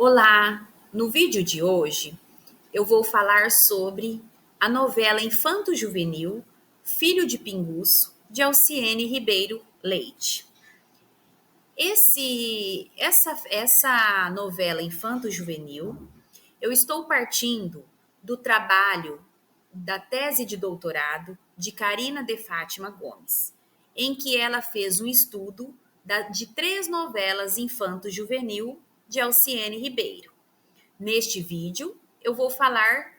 Olá! No vídeo de hoje eu vou falar sobre a novela infanto-juvenil Filho de Pinguço, de Alciene Ribeiro Leite. Essa novela infanto-juvenil, eu estou partindo do trabalho da tese de doutorado de Carina de Fátima Gomes, em que ela fez um estudo de 3 novelas infanto-juvenil de Alciene Ribeiro. Neste vídeo, eu vou falar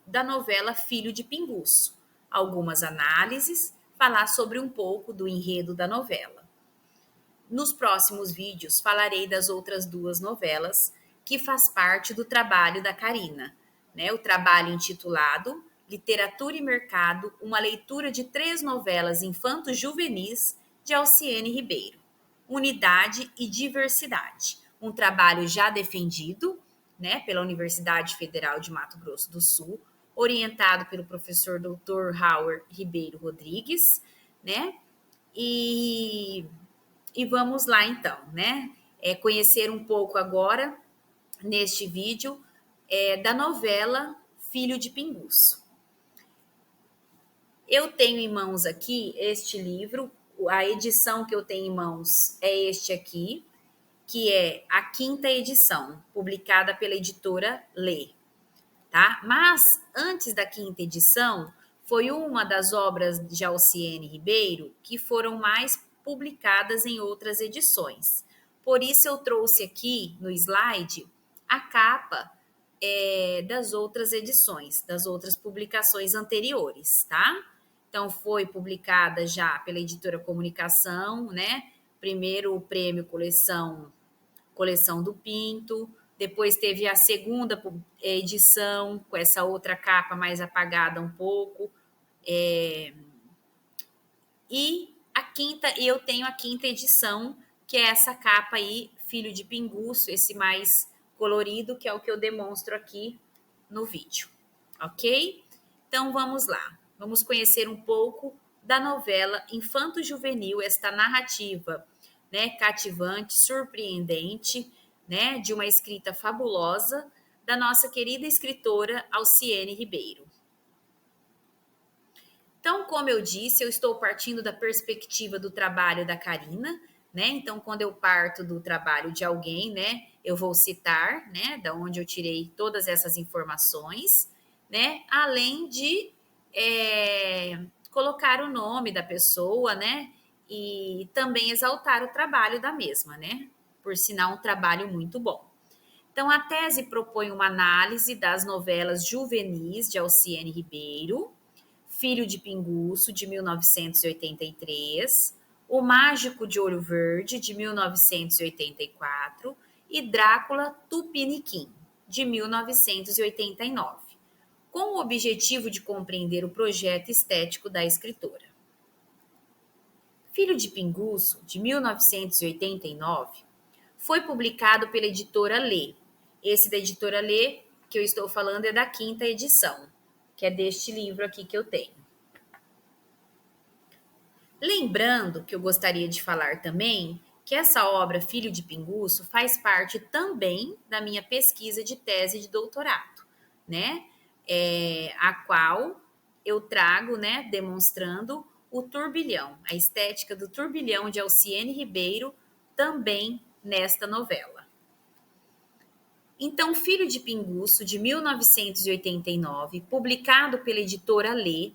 da novela Filho de Pinguço, algumas análises, falar sobre um pouco do enredo da novela. Nos próximos vídeos, falarei das outras 2 novelas que faz parte do trabalho da Carina, né? O trabalho intitulado Literatura e Mercado, uma leitura de 3 novelas infanto-juvenis de Alciene Ribeiro, Unidade e Diversidade, um trabalho já defendido, né, pela Universidade Federal de Mato Grosso do Sul, orientado pelo professor Dr. Howard Ribeiro Rodrigues, né? E vamos lá então, né? Conhecer um pouco agora, neste vídeo, da novela Filho de Pinguço. Eu tenho em mãos aqui este livro, a edição que eu tenho em mãos é este aqui, que é a 5ª edição, publicada pela editora Lê, tá? Mas antes da 5ª edição, foi uma das obras de Alciene Ribeiro que foram mais publicadas em outras edições. Por isso eu trouxe aqui no slide a capa das outras edições, das outras publicações anteriores, tá? Então foi publicada já pela editora Comunicação, né? Primeiro o prêmio Coleção do Pinto, depois teve a 2ª edição, com essa outra capa mais apagada um pouco, e eu tenho a 5ª edição, que é essa capa aí, Filho de Pinguço, esse mais colorido, que é o que eu demonstro aqui no vídeo, ok? Então vamos lá, vamos conhecer um pouco da novela infanto-juvenil, esta narrativa, né, cativante, surpreendente, né, de uma escrita fabulosa da nossa querida escritora Alciene Ribeiro. Então, como eu disse, eu estou partindo da perspectiva do trabalho da Carina, né? Então, quando eu parto do trabalho de alguém, né, eu vou citar, né, da onde eu tirei todas essas informações, né, além de colocar o nome da pessoa, né, e também exaltar o trabalho da mesma, né? Por sinal, um trabalho muito bom. Então, a tese propõe uma análise das novelas juvenis de Alciene Ribeiro, Filho de Pinguço, de 1983, O Mágico de Olho Verde, de 1984, e Drácula Tupiniquim, de 1989, com o objetivo de compreender o projeto estético da escritora. Filho de Pinguço, de 1989, foi publicado pela editora Lê. Esse da editora Lê, que eu estou falando, é da 5ª edição, que é deste livro aqui que eu tenho. Lembrando que eu gostaria de falar também que essa obra, Filho de Pinguço, faz parte também da minha pesquisa de tese de doutorado, né? A qual eu trago, né, demonstrando o turbilhão, a estética do turbilhão de Alciene Ribeiro, também nesta novela. Então, Filho de Pinguço, de 1989, publicado pela editora Lê,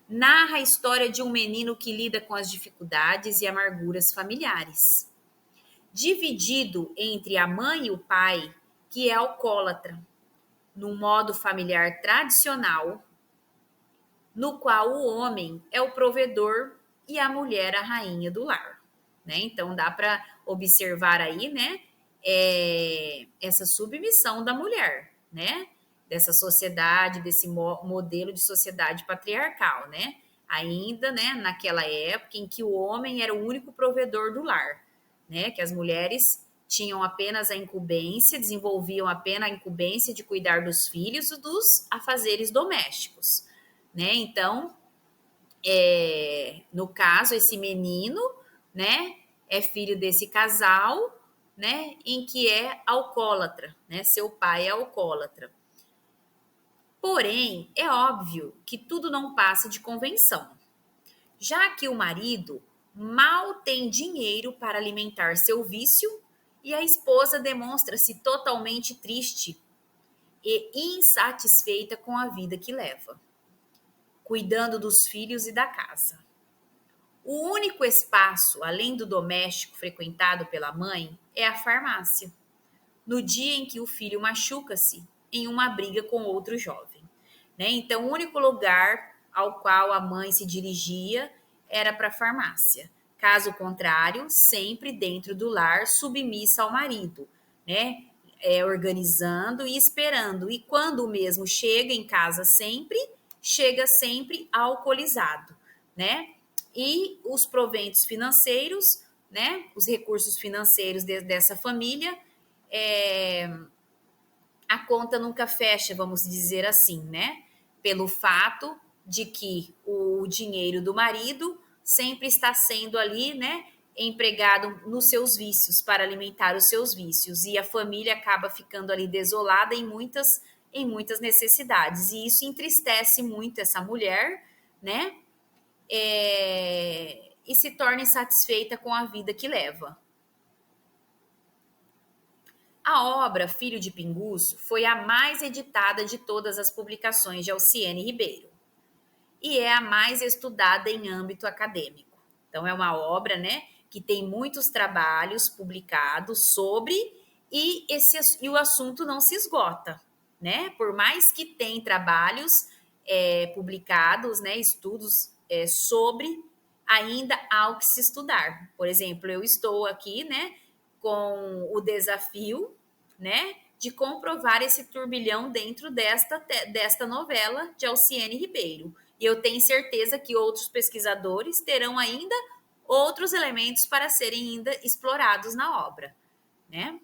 narra a história de um menino que lida com as dificuldades e amarguras familiares. Dividido entre a mãe e o pai, que é alcoólatra, num modo familiar tradicional, no qual o homem é o provedor e a mulher a rainha do lar, né? Então dá para observar aí, né, essa submissão da mulher, né? Dessa sociedade, desse modelo de sociedade patriarcal, né? Ainda, né, naquela época em que o homem era o único provedor do lar, né? Que as mulheres tinham apenas a incumbência, desenvolviam apenas a incumbência de cuidar dos filhos e dos afazeres domésticos, né? Então, no caso, esse menino, né, é filho desse casal, né, em que é alcoólatra, né? Seu pai é alcoólatra. Porém, é óbvio que tudo não passa de convenção, já que o marido mal tem dinheiro para alimentar seu vício e a esposa demonstra-se totalmente triste e insatisfeita com a vida que leva, cuidando dos filhos e da casa. O único espaço, além do doméstico frequentado pela mãe, é a farmácia, no dia em que o filho machuca-se em uma briga com outro jovem, né? Então, o único lugar ao qual a mãe se dirigia era para a farmácia. Caso contrário, sempre dentro do lar, submissa ao marido, né? Organizando e esperando. E quando o mesmo chega em casa chega sempre alcoolizado, né? E os proventos financeiros, né? Os recursos financeiros dessa família, é, a conta nunca fecha, vamos dizer assim, né? Pelo fato de que o dinheiro do marido sempre está sendo ali, né, empregado nos seus vícios, para alimentar os seus vícios, e a família acaba ficando ali desolada em muitas necessidades, e isso entristece muito essa mulher, né? E se torna insatisfeita com a vida que leva. A obra Filho de Pinguço foi a mais editada de todas as publicações de Alciene Ribeiro e é a mais estudada em âmbito acadêmico. Então é uma obra, né, que tem muitos trabalhos publicados sobre e o assunto não se esgota, né? Por mais que tem trabalhos publicados, né, estudos sobre, ainda há o que se estudar. Por exemplo, eu estou aqui, né, com o desafio, né, de comprovar esse turbilhão dentro desta novela de Alciene Ribeiro. E eu tenho certeza que outros pesquisadores terão ainda outros elementos para serem ainda explorados na obra, né?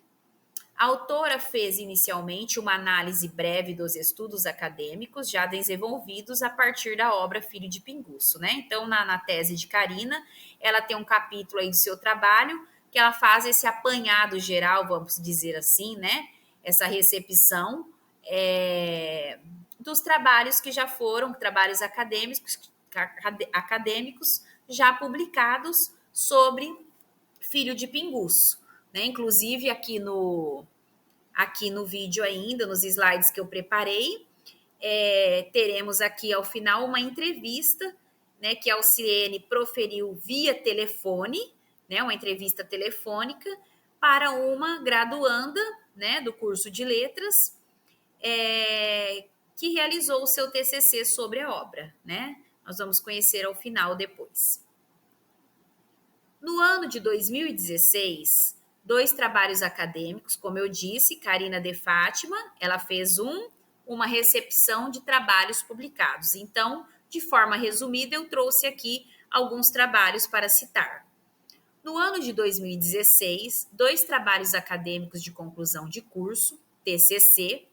A autora fez inicialmente uma análise breve dos estudos acadêmicos já desenvolvidos a partir da obra Filho de Pinguço, né? Então, na tese de Carina, ela tem um capítulo aí do seu trabalho que ela faz esse apanhado geral, vamos dizer assim, né? Essa recepção dos trabalhos que já foram, trabalhos acadêmicos já publicados sobre Filho de Pinguço, né? Inclusive aqui no vídeo ainda, nos slides que eu preparei, teremos aqui ao final uma entrevista, né, que a Alciene proferiu via telefone, né, uma entrevista telefônica para uma graduanda, né, do curso de letras, que realizou o seu TCC sobre a obra, né? Nós vamos conhecer ao final depois. No ano de 2016, dois trabalhos acadêmicos, como eu disse, Carina de Fátima, ela fez uma recepção de trabalhos publicados. Então, de forma resumida, eu trouxe aqui alguns trabalhos para citar. No ano de 2016, dois trabalhos acadêmicos de conclusão de curso, TCC,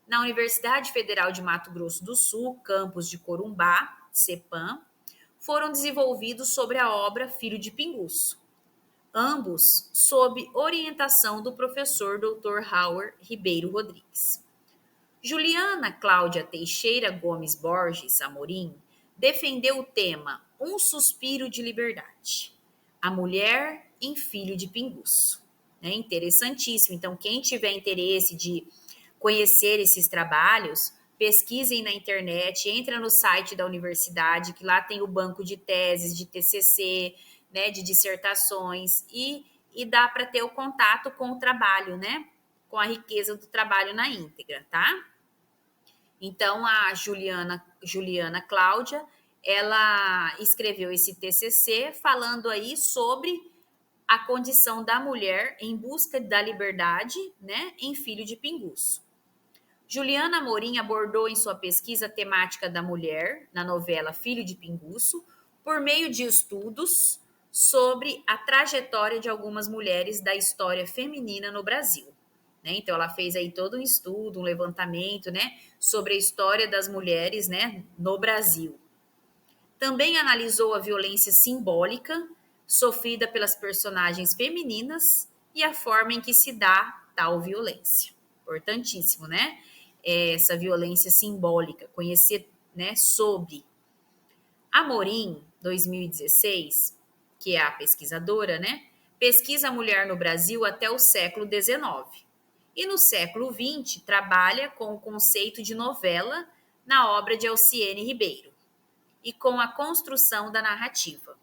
na Universidade Federal de Mato Grosso do Sul, campus de Corumbá, CEPAM, foram desenvolvidos sobre a obra Filho de Pinguço, ambos sob orientação do professor Dr. Howard Ribeiro Rodrigues. Juliana Cláudia Teixeira Gomes Borges Amorim defendeu o tema Um Suspiro de Liberdade, a mulher em Filho de Pinguço. É interessantíssimo. Então, quem tiver interesse de conhecer esses trabalhos, pesquisem na internet, entra no site da universidade, que lá tem o banco de teses, de TCC, né, de dissertações, e dá para ter o contato com o trabalho, né, com a riqueza do trabalho na íntegra, tá? Então, a Juliana Cláudia, ela escreveu esse TCC falando aí sobre a condição da mulher em busca da liberdade, né, em Filho de Pinguço. Juliana Amorim abordou em sua pesquisa a temática da mulher na novela Filho de Pinguço por meio de estudos sobre a trajetória de algumas mulheres da história feminina no Brasil. Né? Então, ela fez aí todo um estudo, um levantamento, né, sobre a história das mulheres, né, no Brasil. Também analisou a violência simbólica sofrida pelas personagens femininas e a forma em que se dá tal violência. Importantíssimo, né? Essa violência simbólica, conhecer, né, sobre. Amorim, 2016, que é a pesquisadora, né, pesquisa a mulher no Brasil até o século XIX. E no século XX trabalha com o conceito de novela na obra de Alciene Ribeiro e com a construção da narrativa,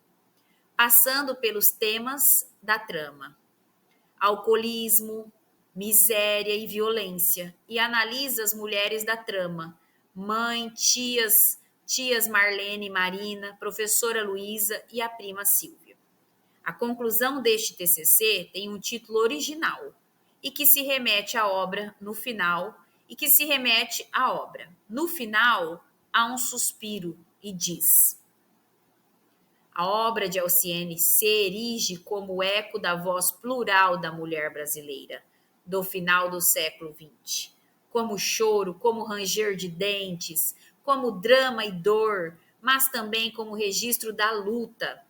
passando pelos temas da trama: alcoolismo, miséria e violência, e analisa as mulheres da trama: mãe, tias Marlene e Marina, professora Luísa e a prima Silvia. A conclusão deste TCC tem um título original e que se remete à obra no final, No final há um suspiro e diz: a obra de Alciene se erige como eco da voz plural da mulher brasileira, do final do século XX, como choro, como ranger de dentes, como drama e dor, mas também como registro da luta,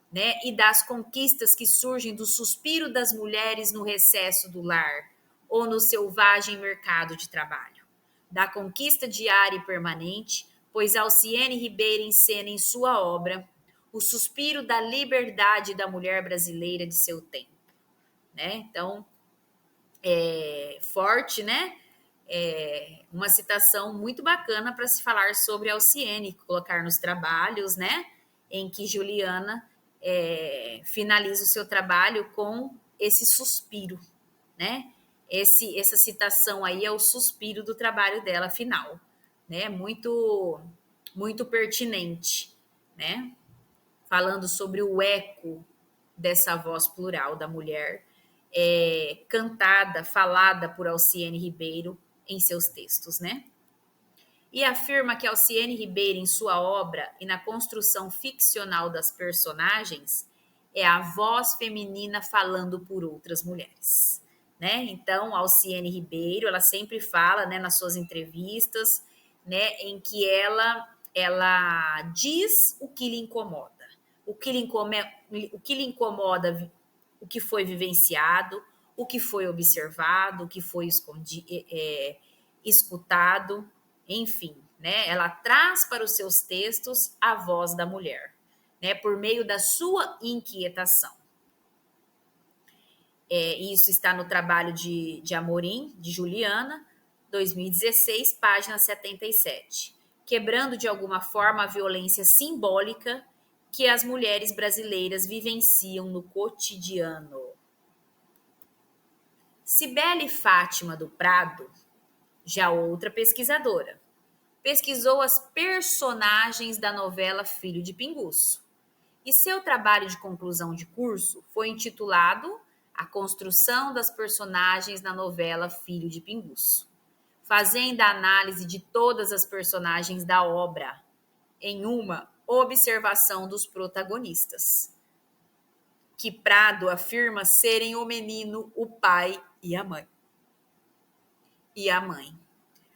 né, e das conquistas que surgem do suspiro das mulheres no recesso do lar ou no selvagem mercado de trabalho, da conquista diária e permanente, pois Alciene Ribeiro encena em sua obra o suspiro da liberdade da mulher brasileira de seu tempo, né? Então, forte, né? Uma citação muito bacana para se falar sobre Alciene, colocar nos trabalhos, né? Em que Juliana finaliza o seu trabalho com esse suspiro, né? Essa citação aí é o suspiro do trabalho dela final, né? Muito pertinente, né? Falando sobre o eco dessa voz plural da mulher, cantada, falada por Alciene Ribeiro em seus textos, né? E afirma que Alciene Ribeiro, em sua obra e na construção ficcional das personagens, é a voz feminina falando por outras mulheres, né? Então, Alciene Ribeiro, ela sempre fala, né, nas suas entrevistas, né, em que ela diz o que lhe incomoda, o que lhe incomoda, o que foi vivenciado, o que foi observado, o que foi escutado, enfim, né? Ela traz para os seus textos a voz da mulher, né? Por meio da sua inquietação. Isso está no trabalho de Amorim, de Juliana, 2016, página 77. Quebrando de alguma forma a violência simbólica que as mulheres brasileiras vivenciam no cotidiano. Cibele Fátima do Prado, já outra pesquisadora, pesquisou as personagens da novela Filho de Pinguço. E seu trabalho de conclusão de curso foi intitulado A Construção das Personagens na Novela Filho de Pinguço, fazendo a análise de todas as personagens da obra em uma observação dos protagonistas, que Prado afirma serem o menino, o pai e a mãe.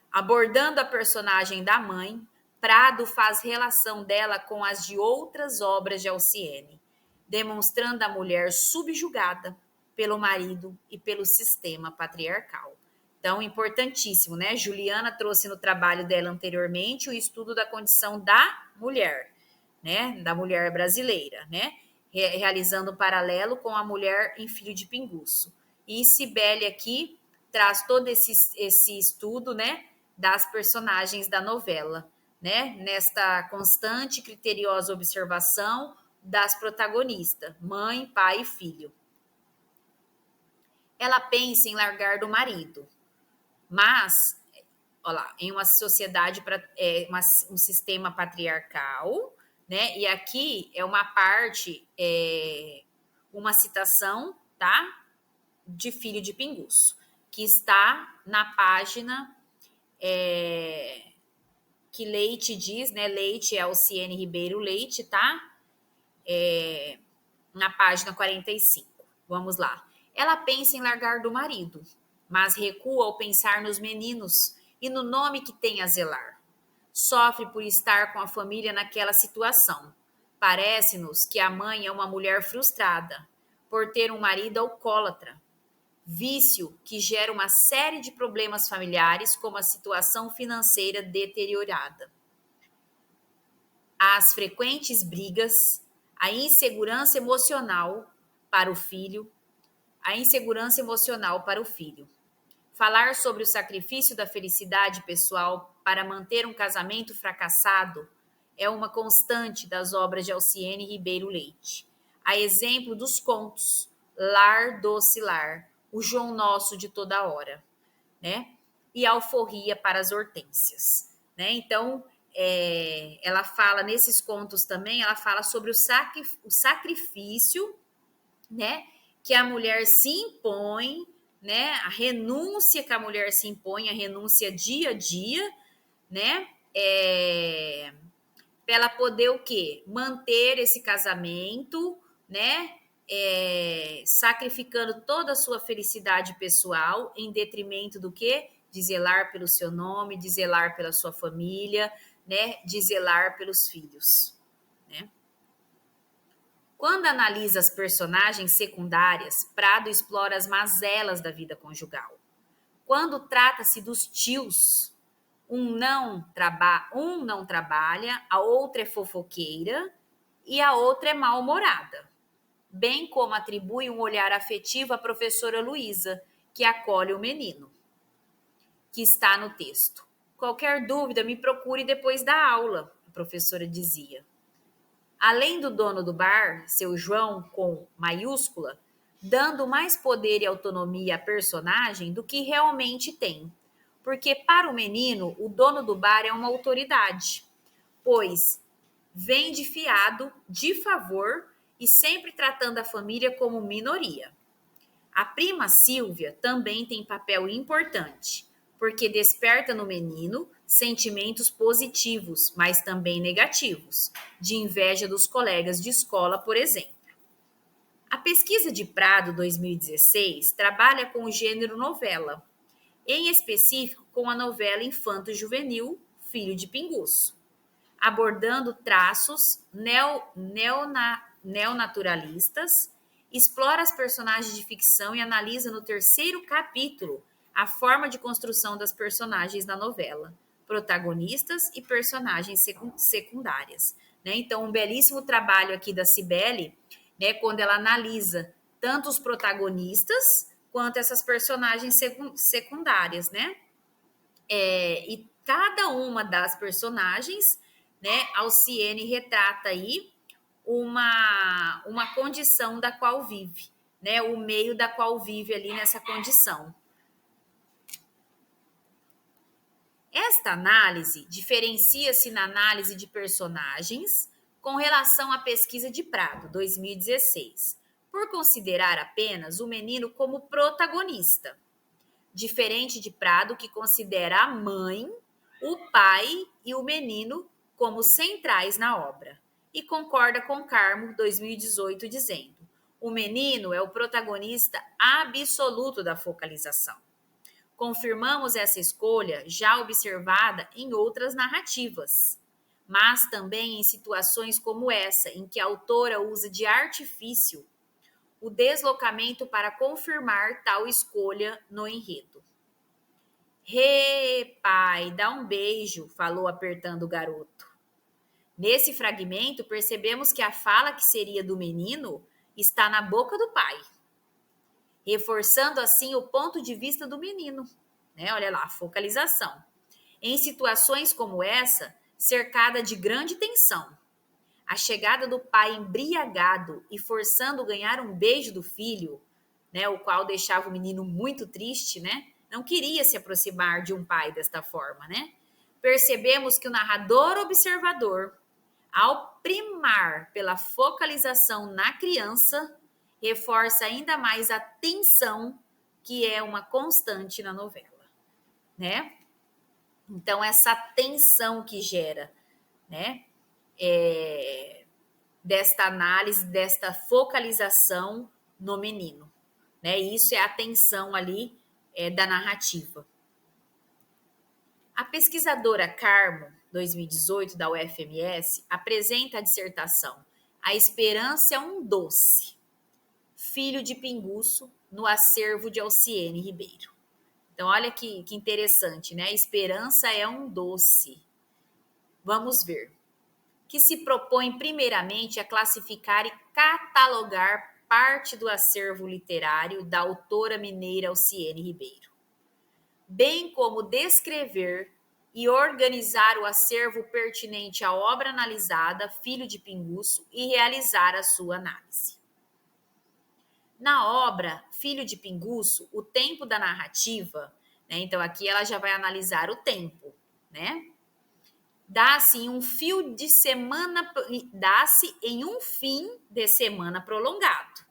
Abordando a personagem da mãe, Prado faz relação dela com as de outras obras de Alciene, demonstrando a mulher subjugada pelo marido e pelo sistema patriarcal. Então, importantíssimo, né? Juliana trouxe no trabalho dela anteriormente o estudo da condição da mulher, né? Da mulher brasileira, né? Realizando um paralelo com a mulher em Filho de Pinguço. E Cibele aqui traz todo esse estudo, né? Das personagens da novela, né? Nesta constante e criteriosa observação das protagonistas, mãe, pai e filho. Ela pensa em largar do marido, mas, olha lá, em uma sociedade, um sistema patriarcal, né? E aqui é uma parte, uma citação, tá? De Filho de Pinguço, que está na página que Leite diz, né? Leite é Alciene Ribeiro Leite, tá? Na página 45. Vamos lá. Ela pensa em largar do marido, mas recua ao pensar nos meninos e no nome que tem a zelar. Sofre por estar com a família naquela situação. Parece-nos que a mãe é uma mulher frustrada, por ter um marido alcoólatra, vício que gera uma série de problemas familiares, como a situação financeira deteriorada, as frequentes brigas, a insegurança emocional para o filho, a insegurança emocional para o filho. Falar sobre o sacrifício da felicidade pessoal para manter um casamento fracassado é uma constante das obras de Alciene Ribeiro Leite. A exemplo dos contos Lar Doce Lar, O João Nosso de Toda Hora, né? E Alforria para as Hortênsias, né? Então, ela fala nesses contos também, ela fala sobre o sacrifício, né? Que a mulher se impõe, né? A renúncia que a mulher se impõe, a renúncia dia a dia, né? Para ela poder o quê? Manter esse casamento, né? Sacrificando toda a sua felicidade pessoal em detrimento do quê? De zelar pelo seu nome, de zelar pela sua família, né? De zelar pelos filhos, né? Quando analisa as personagens secundárias, Prado explora as mazelas da vida conjugal. Quando trata-se dos tios, um não trabalha, a outra é fofoqueira e a outra é mal-humorada, bem como atribui um olhar afetivo à professora Luísa, que acolhe o menino, que está no texto. Qualquer dúvida, me procure depois da aula, a professora dizia. Além do dono do bar, seu João, com maiúscula, dando mais poder e autonomia à personagem do que realmente tem. Porque para o menino, o dono do bar é uma autoridade, pois vende fiado, de favor e sempre tratando a família como minoria. A prima Silvia também tem papel importante, porque desperta no menino sentimentos positivos, mas também negativos, de inveja dos colegas de escola, por exemplo. A pesquisa de Prado 2016 trabalha com o gênero novela, em específico com a novela infanto-juvenil Filho de Pinguço, abordando traços neonaturalistas, explora as personagens de ficção e analisa no terceiro capítulo a forma de construção das personagens da novela, protagonistas e personagens secundárias. Né? Então, um belíssimo trabalho aqui da Cibele, né, quando ela analisa tanto os protagonistas quanto essas personagens secundárias, né? E cada uma das personagens, né, Alciene retrata aí uma condição da qual vive, né, o meio da qual vive ali nessa condição. Esta análise diferencia-se na análise de personagens com relação à pesquisa de Prado, 2016, por considerar apenas o menino como protagonista, diferente de Prado, que considera a mãe, o pai e o menino como centrais na obra. E concorda com Carmo, 2018, dizendo: o menino é o protagonista absoluto da focalização. Confirmamos essa escolha já observada em outras narrativas, mas também em situações como essa, em que a autora usa de artifício o deslocamento para confirmar tal escolha no enredo. Rê, pai, dá um beijo, falou apertando o garoto. Nesse fragmento, percebemos que a fala que seria do menino está na boca do pai, reforçando assim o ponto de vista do menino. Né? Olha lá, focalização. Em situações como essa, cercada de grande tensão, a chegada do pai embriagado e forçando ganhar um beijo do filho, né, o qual deixava o menino muito triste, né? Não queria se aproximar de um pai desta forma, né? Percebemos que o narrador observador, ao primar pela focalização na criança, reforça ainda mais a tensão que é uma constante na novela, né? Então, essa tensão que gera, né? Desta análise, desta focalização no menino, né? Isso é a tensão ali da narrativa. A pesquisadora Carmo, 2018, da UFMS, apresenta a dissertação A Esperança é um Doce, Filho de Pinguço, no acervo de Alciene Ribeiro. Então, olha que interessante, né? A esperança é um doce. Vamos ver. Que se propõe primeiramente a classificar e catalogar parte do acervo literário da autora mineira Alciene Ribeiro, bem como descrever e organizar o acervo pertinente à obra analisada, Filho de Pinguço, e realizar a sua análise. Na obra Filho de Pinguço, o tempo da narrativa, né, então aqui ela já vai analisar o tempo, né? Dá-se em um fim de semana prolongado,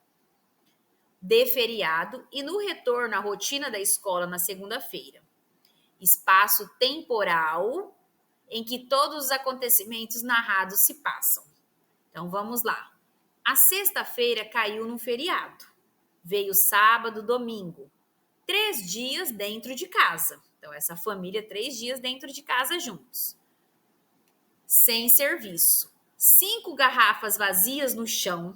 de feriado e no retorno à rotina da escola na segunda-feira. Espaço temporal em que todos os acontecimentos narrados se passam. Então vamos lá. A sexta-feira caiu num feriado. Veio sábado, domingo. 3 dias dentro de casa. Então essa família, 3 dias dentro de casa juntos. Sem serviço. 5 garrafas vazias no chão.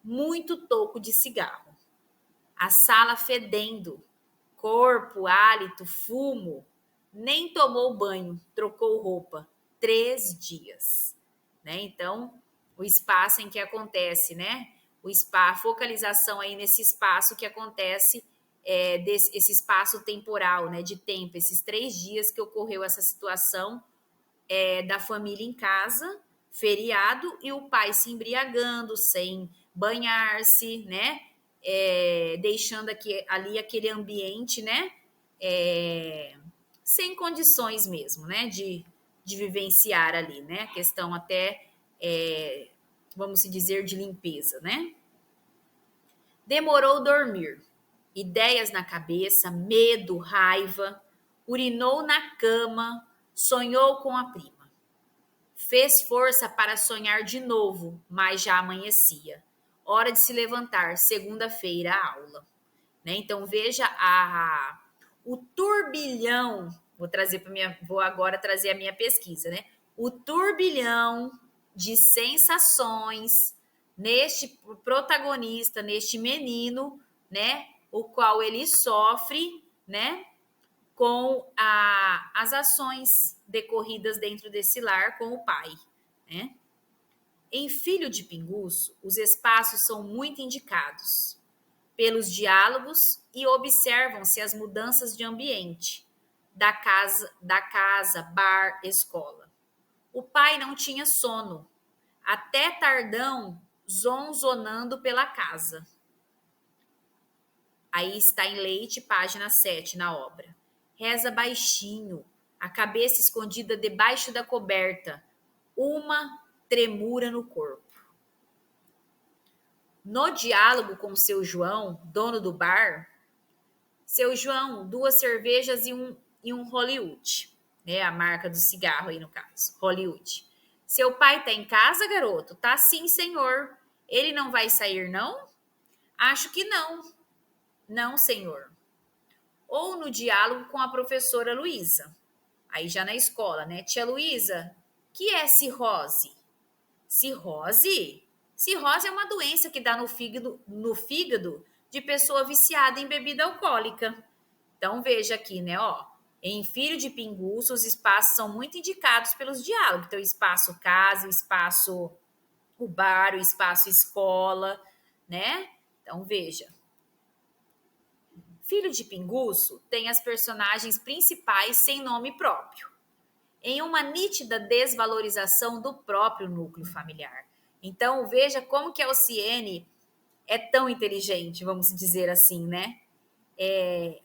Muito toco de cigarro. A sala fedendo. Corpo, hálito, fumo. Nem tomou banho, trocou roupa. 3 dias. Né? Então, o espaço em que acontece, né? A focalização aí nesse espaço que acontece, esse espaço temporal, né? De tempo, esses 3 dias que ocorreu essa situação da família em casa, feriado, e o pai se embriagando, sem banhar-se, né? Deixando ali aquele ambiente, né? Sem condições mesmo, né? De vivenciar ali, né? Questão até, vamos dizer, de limpeza, né? Demorou dormir. Ideias na cabeça, medo, raiva. Urinou na cama, sonhou com a prima. Fez força para sonhar de novo, mas já amanhecia. Hora de se levantar, segunda-feira, a aula. Né? Então veja o turbilhão. Vou agora trazer a minha pesquisa, né? O turbilhão de sensações neste protagonista, neste menino, né? O qual ele sofre, né? Com as ações decorridas dentro desse lar com o pai, né? Em Filho de Pinguço, os espaços são muito indicados pelos diálogos e observam-se as mudanças de ambiente da casa, bar, escola. O pai não tinha sono, até tardão zonzonando pela casa. Aí está em Leite, página 7, na obra. Reza baixinho, a cabeça escondida debaixo da coberta, uma tremura no corpo. No diálogo com seu João, dono do bar, seu João, 2 cervejas e um Hollywood, né? A marca do cigarro aí no caso, Hollywood. Seu pai tá em casa, garoto? Tá sim, senhor. Ele não vai sair, não? Acho que não. Não, senhor. Ou no diálogo com a professora Luísa. Aí já na escola, né? Tia Luísa, que é cirrose? Cirrose? Cirrose é uma doença que dá no fígado de pessoa viciada em bebida alcoólica. Então veja aqui, né? Ó, em Filho de Pinguço, os espaços são muito indicados pelos diálogos. Então, espaço casa, espaço o bar, o espaço escola, né? Então veja. Filho de Pinguço tem as personagens principais sem nome próprio, em uma nítida desvalorização do próprio núcleo familiar. Então, veja como que a Alciene é tão inteligente, vamos dizer assim, né?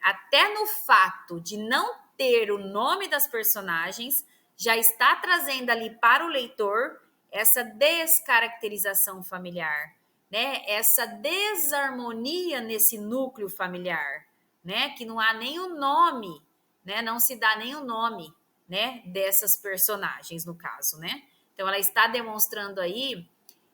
Até no fato de não ter o nome das personagens, já está trazendo ali para o leitor essa descaracterização familiar, né? Essa desarmonia nesse núcleo familiar, né? Que não há nem o nome, né? Não se dá nem o nome, né? Dessas personagens, no caso, né? Então, ela está demonstrando aí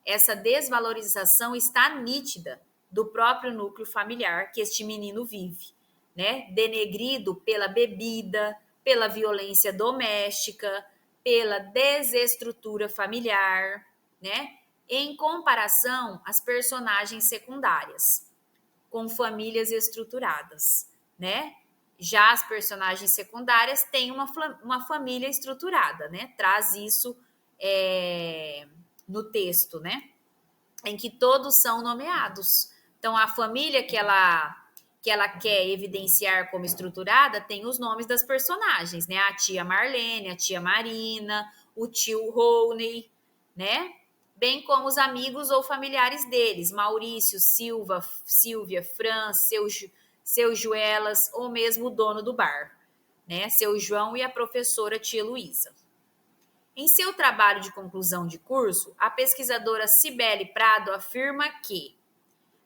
essa desvalorização está nítida do próprio núcleo familiar que este menino vive, né? Denegrido pela bebida, pela violência doméstica, pela desestrutura familiar, né? Em comparação às personagens secundárias, com famílias estruturadas, né? Já as personagens secundárias têm uma família estruturada, né? Traz isso no texto, né? Em que todos são nomeados. Então, a família que ela quer evidenciar como estruturada tem os nomes das personagens, né? A tia Marlene, a tia Marina, o tio Rony, né? Bem como os amigos ou familiares deles, Maurício, Silvia, Fran, seu Joelas, ou mesmo o dono do bar, né? Seu João e a professora tia Luísa. Em seu trabalho de conclusão de curso, a pesquisadora Cibele Prado afirma que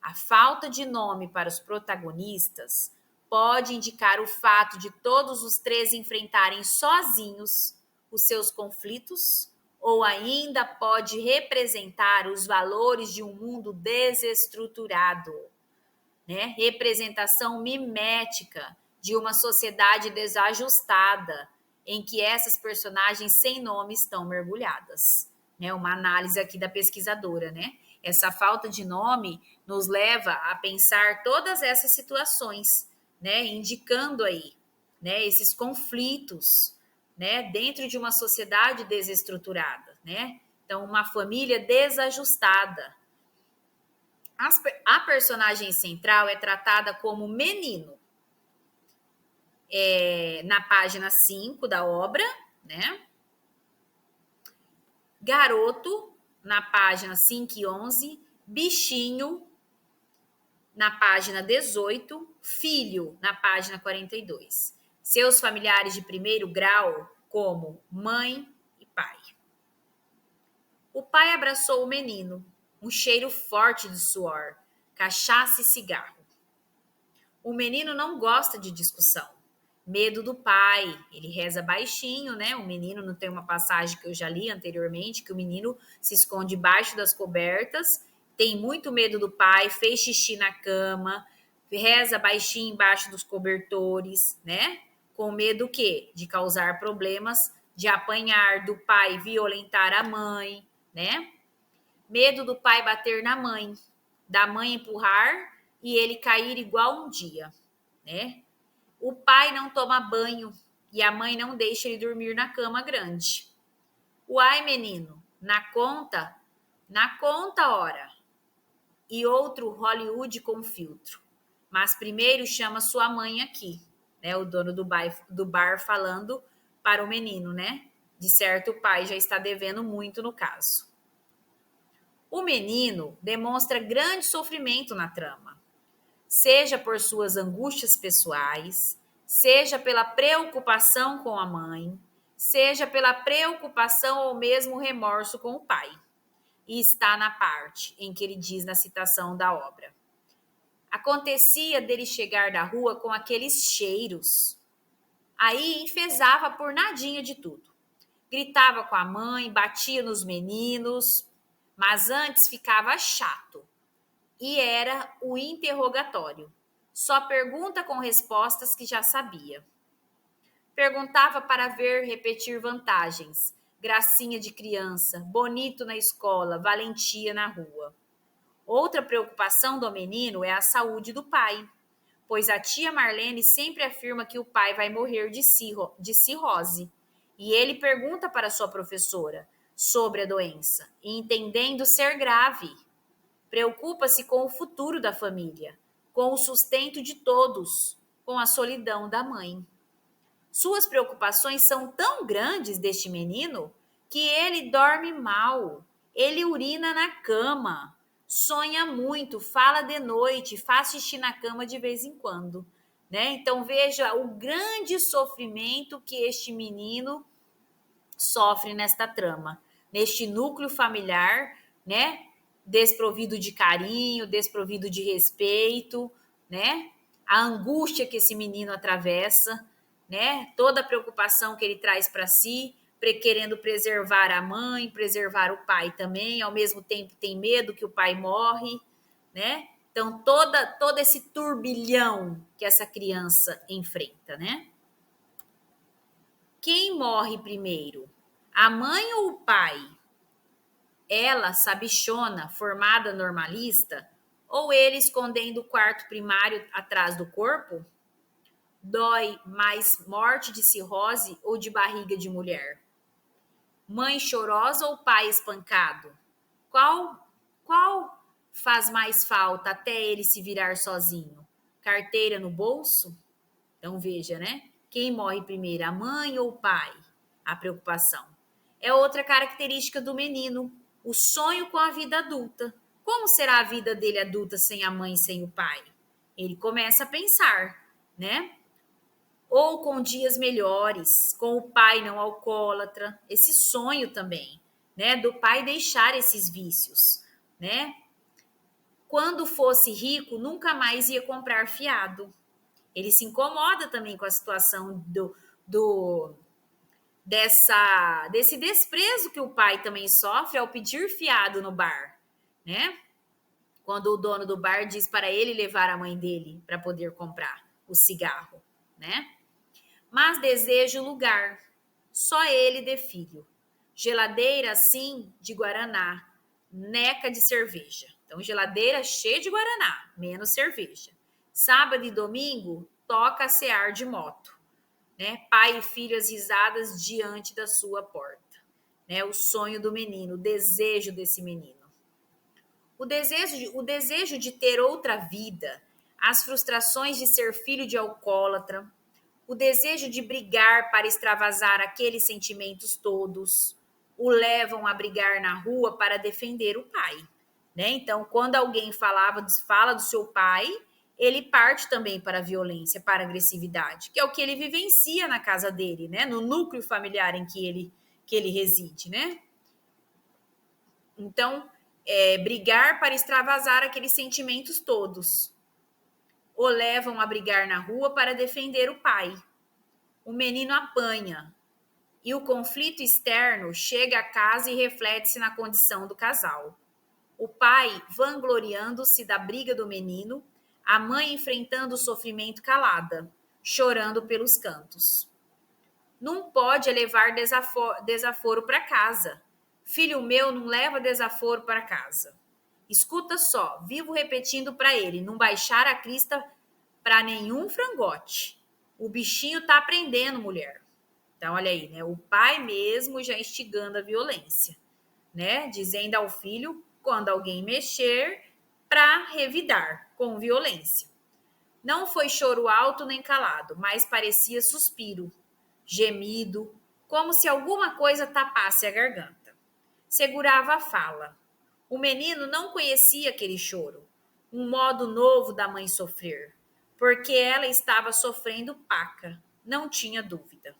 a falta de nome para os protagonistas pode indicar o fato de todos os três enfrentarem sozinhos os seus conflitos, ou ainda pode representar os valores de um mundo desestruturado, né? Representação mimética de uma sociedade desajustada, em que essas personagens sem nome estão mergulhadas. Né? Uma análise aqui da pesquisadora, né? Essa falta de nome nos leva a pensar todas essas situações, né? Indicando aí, né? Esses conflitos, né? Dentro de uma sociedade desestruturada, né? Então, uma família desajustada. A personagem central é tratada como menino, na página 5 da obra, né? Garoto, na página 5 e 11, bichinho, na página 18, filho, na página 42. Seus familiares de primeiro grau, como mãe e pai. O pai abraçou o menino, um cheiro forte de suor, cachaça e cigarro. O menino não gosta de discussão. Medo do pai, ele reza baixinho, né? O menino, não tem uma passagem que eu já li anteriormente, que o menino se esconde debaixo das cobertas, tem muito medo do pai, fez xixi na cama, reza baixinho embaixo dos cobertores, né? Com medo o quê? De causar problemas, de apanhar, do pai violentar a mãe, né? Medo do pai bater na mãe, da mãe empurrar e ele cair igual um dia, né? O pai não toma banho e a mãe não deixa ele dormir na cama grande. Uai, menino, na conta, ora. E outro Hollywood com filtro. Mas primeiro chama sua mãe aqui, né? O dono do bar falando para o menino, né? De certo, o pai já está devendo muito no caso. O menino demonstra grande sofrimento na trama, seja por suas angústias pessoais, seja pela preocupação com a mãe, seja pela preocupação ou mesmo remorso com o pai. E está na parte em que ele diz na citação da obra. Acontecia dele chegar da rua com aqueles cheiros. Aí enfesava por nadinha de tudo. Gritava com a mãe, batia nos meninos, mas antes ficava chato. E era o interrogatório. Só pergunta com respostas que já sabia. Perguntava para ver repetir vantagens. Gracinha de criança, bonito na escola, valentia na rua. Outra preocupação do menino é a saúde do pai, pois a tia Marlene sempre afirma que o pai vai morrer de cirrose. E ele pergunta para sua professora sobre a doença, entendendo ser grave. Preocupa-se com o futuro da família, com o sustento de todos, com a solidão da mãe. Suas preocupações são tão grandes deste menino que ele dorme mal, ele urina na cama, sonha muito, fala de noite, faz xixi na cama de vez em quando. Né? Então veja o grande sofrimento que este menino sofre nesta trama, neste núcleo familiar, né? Desprovido de carinho, desprovido de respeito, né? A angústia que esse menino atravessa, né? Toda a preocupação que ele traz para si, querendo preservar a mãe, preservar o pai também, ao mesmo tempo tem medo que o pai morre, né? Então todo esse turbilhão que essa criança enfrenta, né? Quem morre primeiro? A mãe ou o pai? Ela, sabichona, formada normalista, Ou ele escondendo o quarto primário atrás do corpo? Dói mais morte de cirrose ou de barriga de mulher? Mãe chorosa ou pai espancado? Qual faz mais falta até ele se virar sozinho? Carteira no bolso? Então veja, né? Quem morre primeiro, a mãe ou o pai? A preocupação. É outra característica do menino, o sonho com a vida adulta. Como será a vida dele adulta sem a mãe e sem o pai? Ele começa a pensar, né? Ou com dias melhores, com o pai não alcoólatra, esse sonho também, né, do pai deixar esses vícios, né? Quando fosse rico, nunca mais ia comprar fiado. Ele se incomoda também com a situação do desse desprezo que o pai também sofre ao pedir fiado no bar, né? Quando o dono do bar diz para ele levar a mãe dele para poder comprar o cigarro, né? Mas deseja o lugar, só ele de filho. Geladeira, sim, de guaraná, neca de cerveja. Então, geladeira cheia de guaraná, menos cerveja. Sábado e domingo, toca a cear de moto. Né? Pai e filho, as risadas diante da sua porta. Né? O sonho do menino, o desejo desse menino. O desejo de ter outra vida, as frustrações de ser filho de alcoólatra, o desejo de brigar para extravasar aqueles sentimentos todos o levam a brigar na rua para defender o pai, né? Então, quando alguém fala do seu pai, ele parte também para a violência, para a agressividade, que é o que ele vivencia na casa dele, né? No núcleo familiar em que ele reside, né? Então, brigar para extravasar aqueles sentimentos todos o levam a brigar na rua para defender o pai. O menino apanha e o conflito externo chega a casa e reflete-se na condição do casal. O pai vangloriando-se da briga do menino, a mãe enfrentando o sofrimento calada, chorando pelos cantos. Não pode levar desaforo para casa. Filho meu não leva desaforo para casa. Escuta só, vivo repetindo para ele, não baixar a crista para nenhum frangote. O bichinho tá aprendendo, mulher. Então, olha aí, né? O pai mesmo já instigando a violência, né? Dizendo ao filho, quando alguém mexer, para revidar com violência. Não foi choro alto nem calado, mas parecia suspiro, gemido, como se alguma coisa tapasse a garganta. Segurava a fala. O menino não conhecia aquele choro, um modo novo da mãe sofrer, porque ela estava sofrendo paca, não tinha dúvida.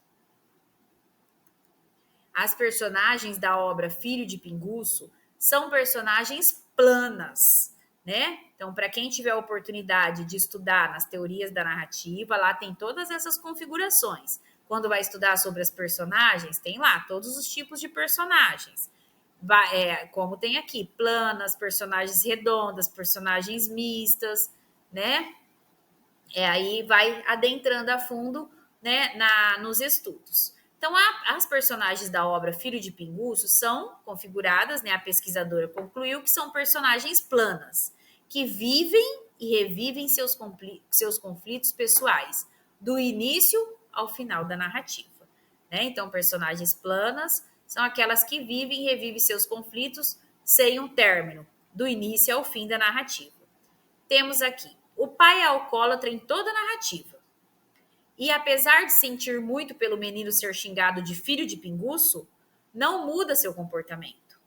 As personagens da obra Filho de Pinguço são personagens planas, né? Então, para quem tiver a oportunidade de estudar nas teorias da narrativa, lá tem todas essas configurações. Quando vai estudar sobre as personagens, tem lá todos os tipos de personagens. Como tem aqui, planas, personagens redondas, personagens mistas, né? Aí vai adentrando a fundo, né, nos estudos. Então, as personagens da obra Filho de Pinguço são configuradas, né, a pesquisadora concluiu que são personagens planas, que vivem e revivem seus conflitos pessoais, do início ao final da narrativa. Né? Então, personagens planas são aquelas que vivem e revivem seus conflitos sem um término, do início ao fim da narrativa. Temos aqui o pai é alcoólatra em toda a narrativa. E apesar de sentir muito pelo menino ser xingado de filho de pinguço, não muda seu comportamento.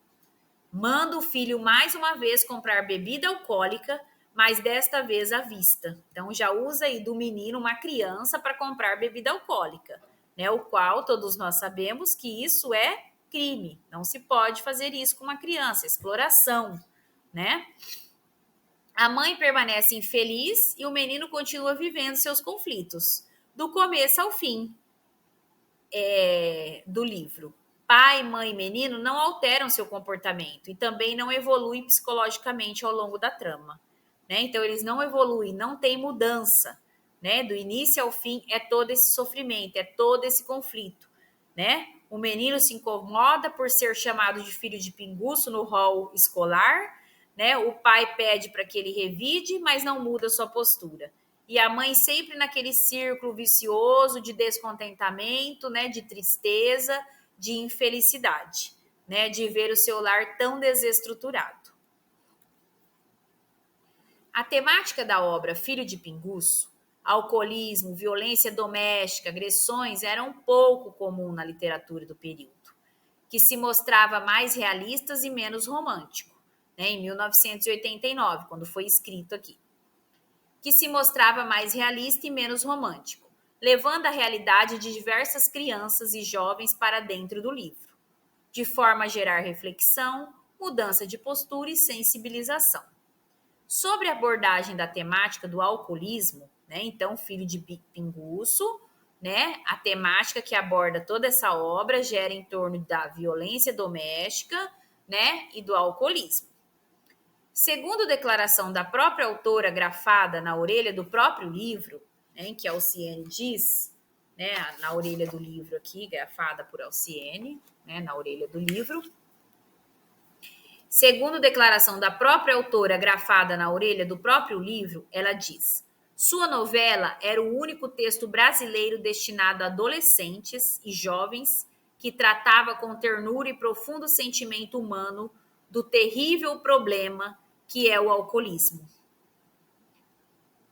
Manda o filho mais uma vez comprar bebida alcoólica, mas desta vez à vista. Então já usa aí do menino uma criança para comprar bebida alcoólica, né? O qual todos nós sabemos que isso é crime. Não se pode fazer isso com uma criança, exploração, né? A mãe permanece infeliz e o menino continua vivendo seus conflitos, do começo ao fim do livro. Pai, mãe e menino não alteram seu comportamento e também não evoluem psicologicamente ao longo da trama. Né? Então, eles não evoluem, não tem mudança. Né? Do início ao fim é todo esse sofrimento, é todo esse conflito. Né? O menino se incomoda por ser chamado de filho de pinguço no hall escolar, né? O pai pede para que ele revide, mas não muda sua postura. E a mãe sempre naquele círculo vicioso de descontentamento, né, de tristeza, de infelicidade, né, de ver o seu lar tão desestruturado. A temática da obra Filho de Pinguço, alcoolismo, violência doméstica, agressões, era um pouco comum na literatura do período, que se mostrava mais realistas e menos romântico, né, em 1989, quando foi escrito aqui, que se mostrava mais realista e menos romântico, levando a realidade de diversas crianças e jovens para dentro do livro, de forma a gerar reflexão, mudança de postura e sensibilização. Sobre a abordagem da temática do alcoolismo, né, então, Filho de Pinguço, né, a temática que aborda toda essa obra gera em torno da violência doméstica, né, e do alcoolismo. Segundo declaração da própria autora grafada na orelha do próprio livro, né, que a Alciene diz, né, na orelha do livro aqui, grafada por Alciene, né, na orelha do livro. Segundo declaração da própria autora grafada na orelha do próprio livro, ela diz: sua novela era o único texto brasileiro destinado a adolescentes e jovens que tratava com ternura e profundo sentimento humano do terrível problema que é o alcoolismo.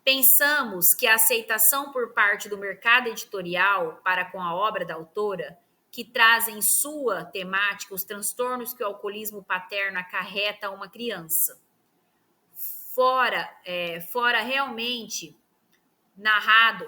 Pensamos que a aceitação por parte do mercado editorial para com a obra da autora, que traz em sua temática os transtornos que o alcoolismo paterno acarreta a uma criança, fora realmente narrado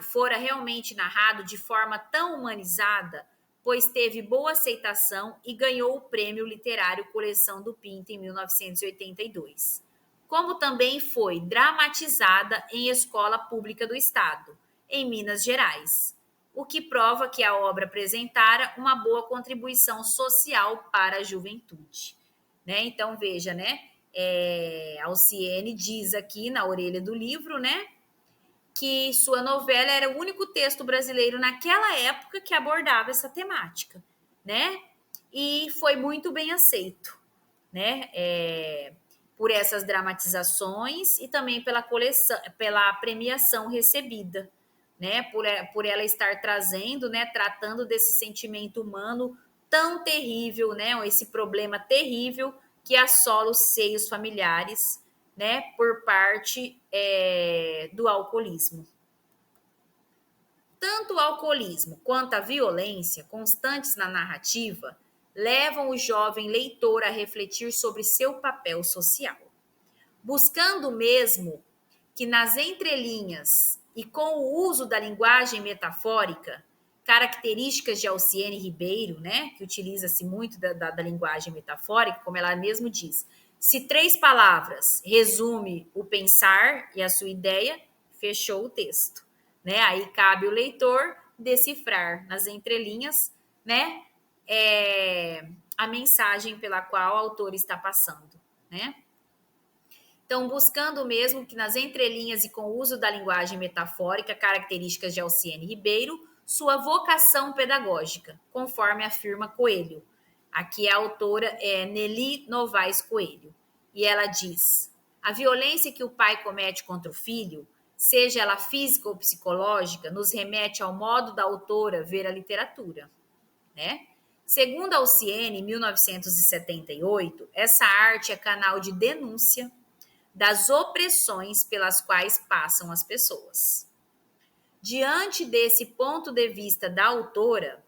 de forma tão humanizada, pois teve boa aceitação e ganhou o prêmio literário Coleção do Pinto em 1982. Como também foi dramatizada em escola pública do Estado, em Minas Gerais, o que prova que a obra apresentara uma boa contribuição social para a juventude. Né? Então, veja, né? Alciene diz aqui na orelha do livro, né, que sua novela era o único texto brasileiro naquela época que abordava essa temática, né? E foi muito bem aceito, né? Por essas dramatizações e também pela premiação recebida, né? Por ela estar trazendo, né? Tratando desse sentimento humano tão terrível, né? Esse problema terrível que assola os seios familiares, né? Por parte do alcoolismo. Tanto o alcoolismo quanto a violência constantes na narrativa levam o jovem leitor a refletir sobre seu papel social, buscando mesmo que nas entrelinhas e com o uso da linguagem metafórica, características de Alciene Ribeiro, né, que utiliza-se muito da linguagem metafórica, como ela mesmo diz, se 3 palavras resume o pensar e a sua ideia, fechou o texto. Né? Aí cabe o leitor decifrar nas entrelinhas, né, a mensagem pela qual o autor está passando, né? Então, buscando mesmo que nas entrelinhas e com o uso da linguagem metafórica, características de Alciene Ribeiro, sua vocação pedagógica, conforme afirma Coelho. Aqui a autora é Nelly Novaes Coelho. E ela diz: a violência que o pai comete contra o filho, seja ela física ou psicológica, nos remete ao modo da autora ver a literatura, né? Segundo Alciene, em 1978, essa arte é canal de denúncia das opressões pelas quais passam as pessoas. Diante desse ponto de vista da autora,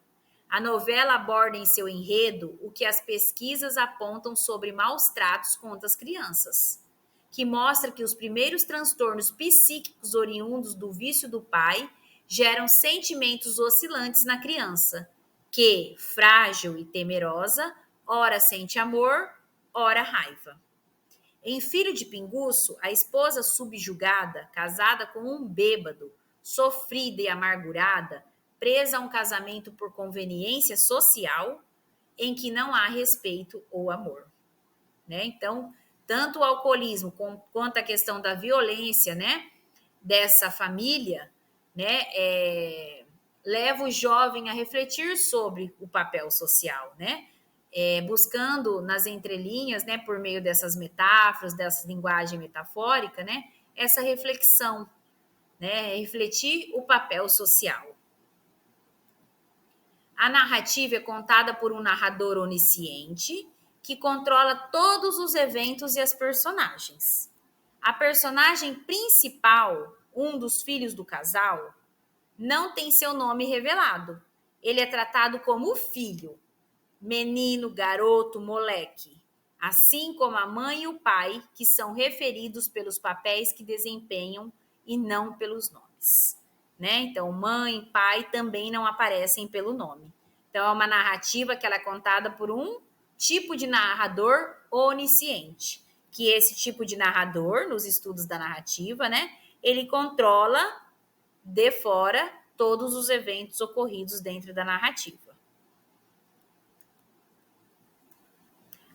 a novela aborda em seu enredo o que as pesquisas apontam sobre maus tratos contra as crianças, que mostra que os primeiros transtornos psíquicos oriundos do vício do pai geram sentimentos oscilantes na criança, que, frágil e temerosa, ora sente amor, ora raiva. Em Filho de Pinguço, a esposa subjugada, casada com um bêbado, sofrida e amargurada, presa a um casamento por conveniência social, em que não há respeito ou amor. Né? Então, tanto o alcoolismo quanto a questão da violência, né, dessa família, né, leva o jovem a refletir sobre o papel social, né? buscando nas entrelinhas, né, por meio dessas metáforas, dessa linguagem metafórica, né, essa reflexão, né, refletir o papel social. A narrativa é contada por um narrador onisciente que controla todos os eventos e as personagens. A personagem principal, um dos filhos do casal, não tem seu nome revelado. Ele é tratado como filho, menino, garoto, moleque, assim como a mãe e o pai, que são referidos pelos papéis que desempenham e não pelos nomes. Né? Então, mãe e pai também não aparecem pelo nome. Então, é uma narrativa que ela é contada por um tipo de narrador onisciente, que esse tipo de narrador, nos estudos da narrativa, né, ele controla de fora todos os eventos ocorridos dentro da narrativa.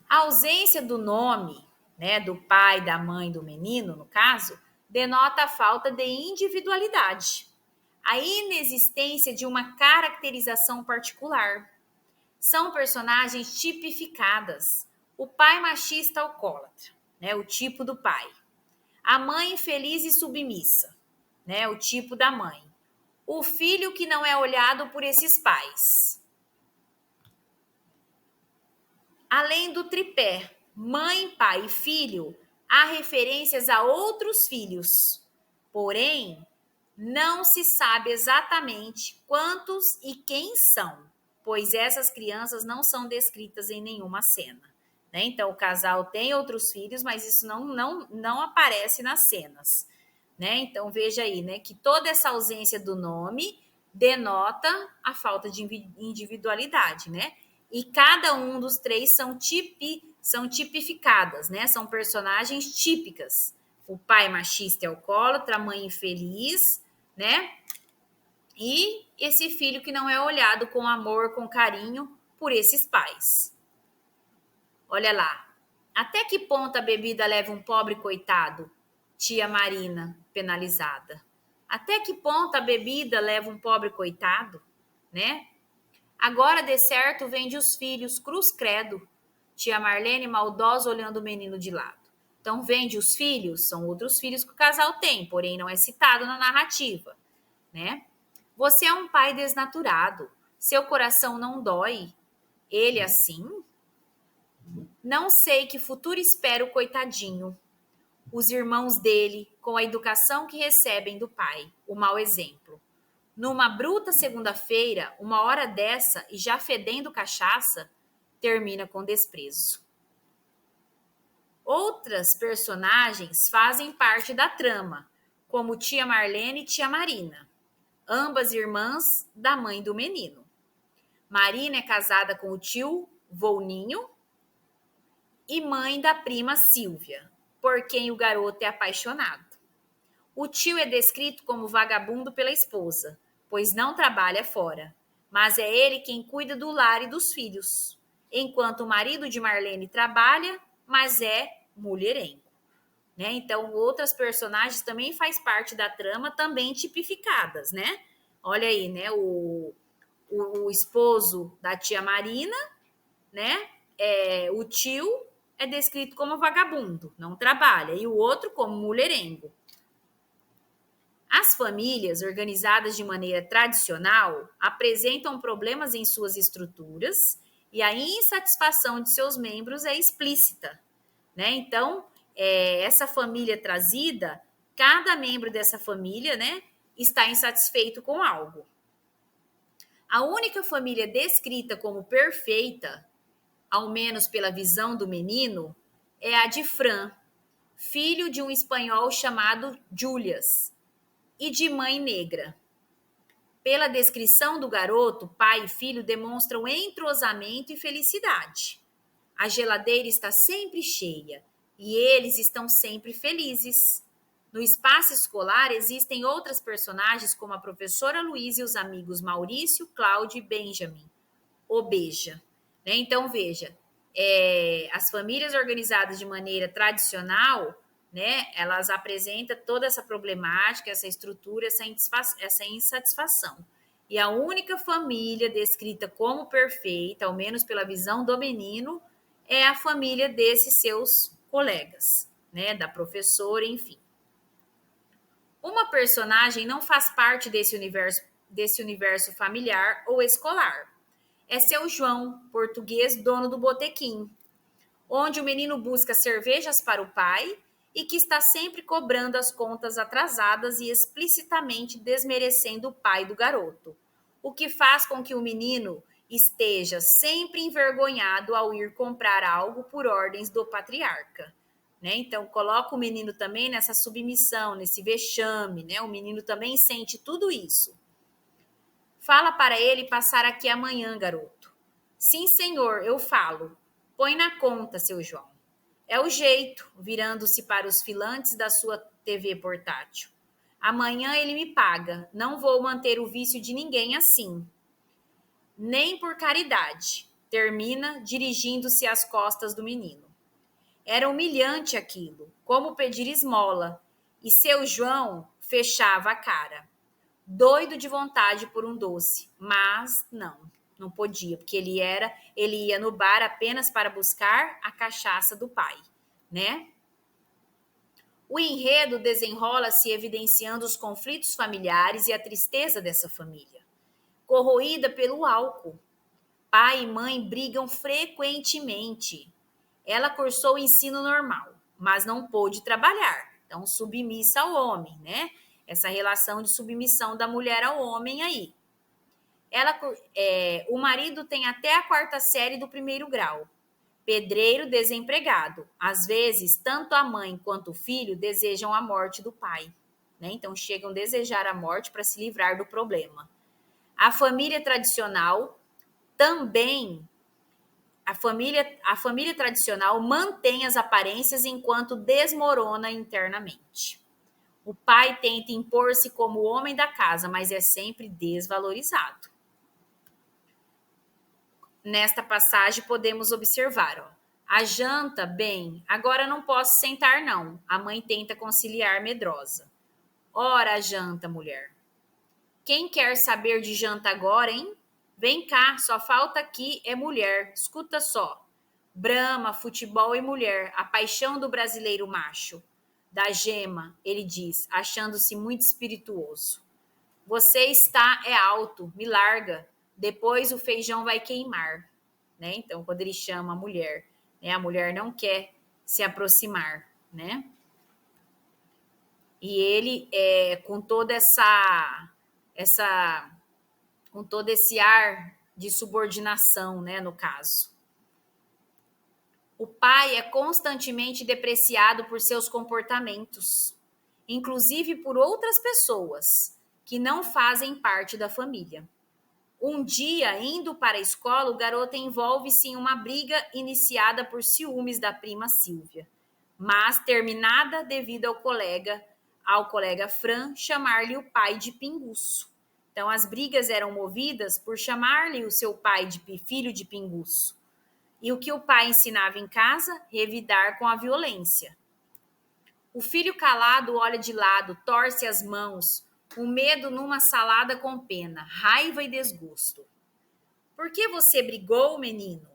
A ausência do nome, né, do pai, da mãe, do menino, no caso, denota a falta de individualidade, a inexistência de uma caracterização particular. São personagens tipificadas. O pai machista alcoólatra, né, o tipo do pai. A mãe feliz e submissa, né, o tipo da mãe. O filho que não é olhado por esses pais. Além do tripé mãe, pai e filho, há referências a outros filhos. Porém, não se sabe exatamente quantos e quem são, pois essas crianças não são descritas em nenhuma cena. Né? Então, o casal tem outros filhos, mas isso não aparece nas cenas. Né? Então, veja aí, né, que toda essa ausência do nome denota a falta de individualidade, né? E cada um dos três são tipificadas, né? São personagens típicas. O pai machista e alcoólatra, a mãe infeliz, né? E esse filho que não é olhado com amor, com carinho por esses pais. Olha lá. Até que ponto a bebida leva um pobre coitado? Tia Marina, penalizada. Até que ponto a bebida leva um pobre coitado? Né? Agora, de certo, vende os filhos, cruz credo. Tia Marlene, maldosa, olhando o menino de lado. Então, vende os filhos, são outros filhos que o casal tem, porém não é citado na narrativa, né? Você é um pai desnaturado, seu coração não dói. Ele assim? Não sei que futuro espera o coitadinho. Os irmãos dele, com a educação que recebem do pai, o mau exemplo. Numa bruta segunda-feira, uma hora dessa e já fedendo cachaça, termina com desprezo. Outras personagens fazem parte da trama, como tia Marlene e tia Marina, ambas irmãs da mãe do menino. Marina é casada com o tio Volninho e mãe da prima Silvia, por quem o garoto é apaixonado. O tio é descrito como vagabundo pela esposa, pois não trabalha fora, mas é ele quem cuida do lar e dos filhos, enquanto o marido de Marlene trabalha, mas é mulherengo. Né? Então, outras personagens também faz parte da trama, também tipificadas, né? Olha aí, né? O esposo da tia Marina, né? O tio é descrito como vagabundo, não trabalha, e o outro como mulherengo. As famílias, organizadas de maneira tradicional, apresentam problemas em suas estruturas e a insatisfação de seus membros é explícita. Né? Então, essa família trazida, cada membro dessa família, né, está insatisfeito com algo. A única família descrita como perfeita, ao menos pela visão do menino, é a de Fran, filho de um espanhol chamado Julias, e de mãe negra. Pela descrição do garoto, pai e filho demonstram entrosamento e felicidade. A geladeira está sempre cheia e eles estão sempre felizes. No espaço escolar existem outras personagens como a professora Luísa e os amigos Maurício, Cláudio e Benjamin, o Beija. Né? Então, veja, as famílias organizadas de maneira tradicional, né, elas apresentam toda essa problemática, essa estrutura, essa insatisfação. E a única família descrita como perfeita, ao menos pela visão do menino, é a família desses seus colegas, né? Da professora, enfim. Uma personagem não faz parte desse universo familiar ou escolar. É seu João, português, dono do botequim, onde o menino busca cervejas para o pai e que está sempre cobrando as contas atrasadas e explicitamente desmerecendo o pai do garoto, o que faz com que o menino esteja sempre envergonhado ao ir comprar algo por ordens do patriarca. Né? Então, coloca o menino também nessa submissão, nesse vexame, né? O menino também sente tudo isso. Fala para ele passar aqui amanhã, garoto. Sim, senhor, eu falo. Põe na conta, seu João. É o jeito, virando-se para os filantes da sua TV portátil. Amanhã ele me paga. Não vou manter o vício de ninguém assim. Nem por caridade. Termina dirigindo-se às costas do menino. Era humilhante aquilo, como pedir esmola, e seu João fechava a cara, doido de vontade por um doce, mas não podia, porque ele ia no bar apenas para buscar a cachaça do pai, né? O enredo desenrola-se evidenciando os conflitos familiares e a tristeza dessa família, corroída pelo álcool. Pai e mãe brigam frequentemente. Ela cursou o ensino normal, mas não pôde trabalhar, então submissa ao homem, né? Essa relação de submissão da mulher ao homem aí. O marido tem até a 4ª série do 1º grau. Pedreiro desempregado. Às vezes, tanto a mãe quanto o filho desejam a morte do pai. Né? Então, chegam a desejar a morte para se livrar do problema. A família tradicional também... A família tradicional mantém as aparências enquanto desmorona internamente. O pai tenta impor-se como o homem da casa, mas é sempre desvalorizado. Nesta passagem podemos observar, a janta, bem, agora não posso sentar não. A mãe tenta conciliar medrosa. Ora, a janta, mulher. Quem quer saber de janta agora, hein? Vem cá, só falta aqui é mulher. Escuta só. Brama, futebol e mulher, a paixão do brasileiro macho. Da gema, ele diz, achando-se muito espirituoso. Você está alto, me larga. Depois o feijão vai queimar. Né? Então, quando ele chama a mulher, né? A mulher não quer se aproximar, né? E ele, com toda com todo esse ar de subordinação, né? No caso. O pai é constantemente depreciado por seus comportamentos, inclusive por outras pessoas que não fazem parte da família. Um dia, indo para a escola, o garoto envolve-se em uma briga iniciada por ciúmes da prima Silvia, mas terminada devido ao colega Fran, chamar-lhe o pai de pinguço. Então, as brigas eram movidas por chamar-lhe o seu pai de filho de pinguço. E o que o pai ensinava em casa? Revidar com a violência. O filho calado olha de lado, torce as mãos, o medo numa salada com pena, raiva e desgosto. Por que você brigou, menino?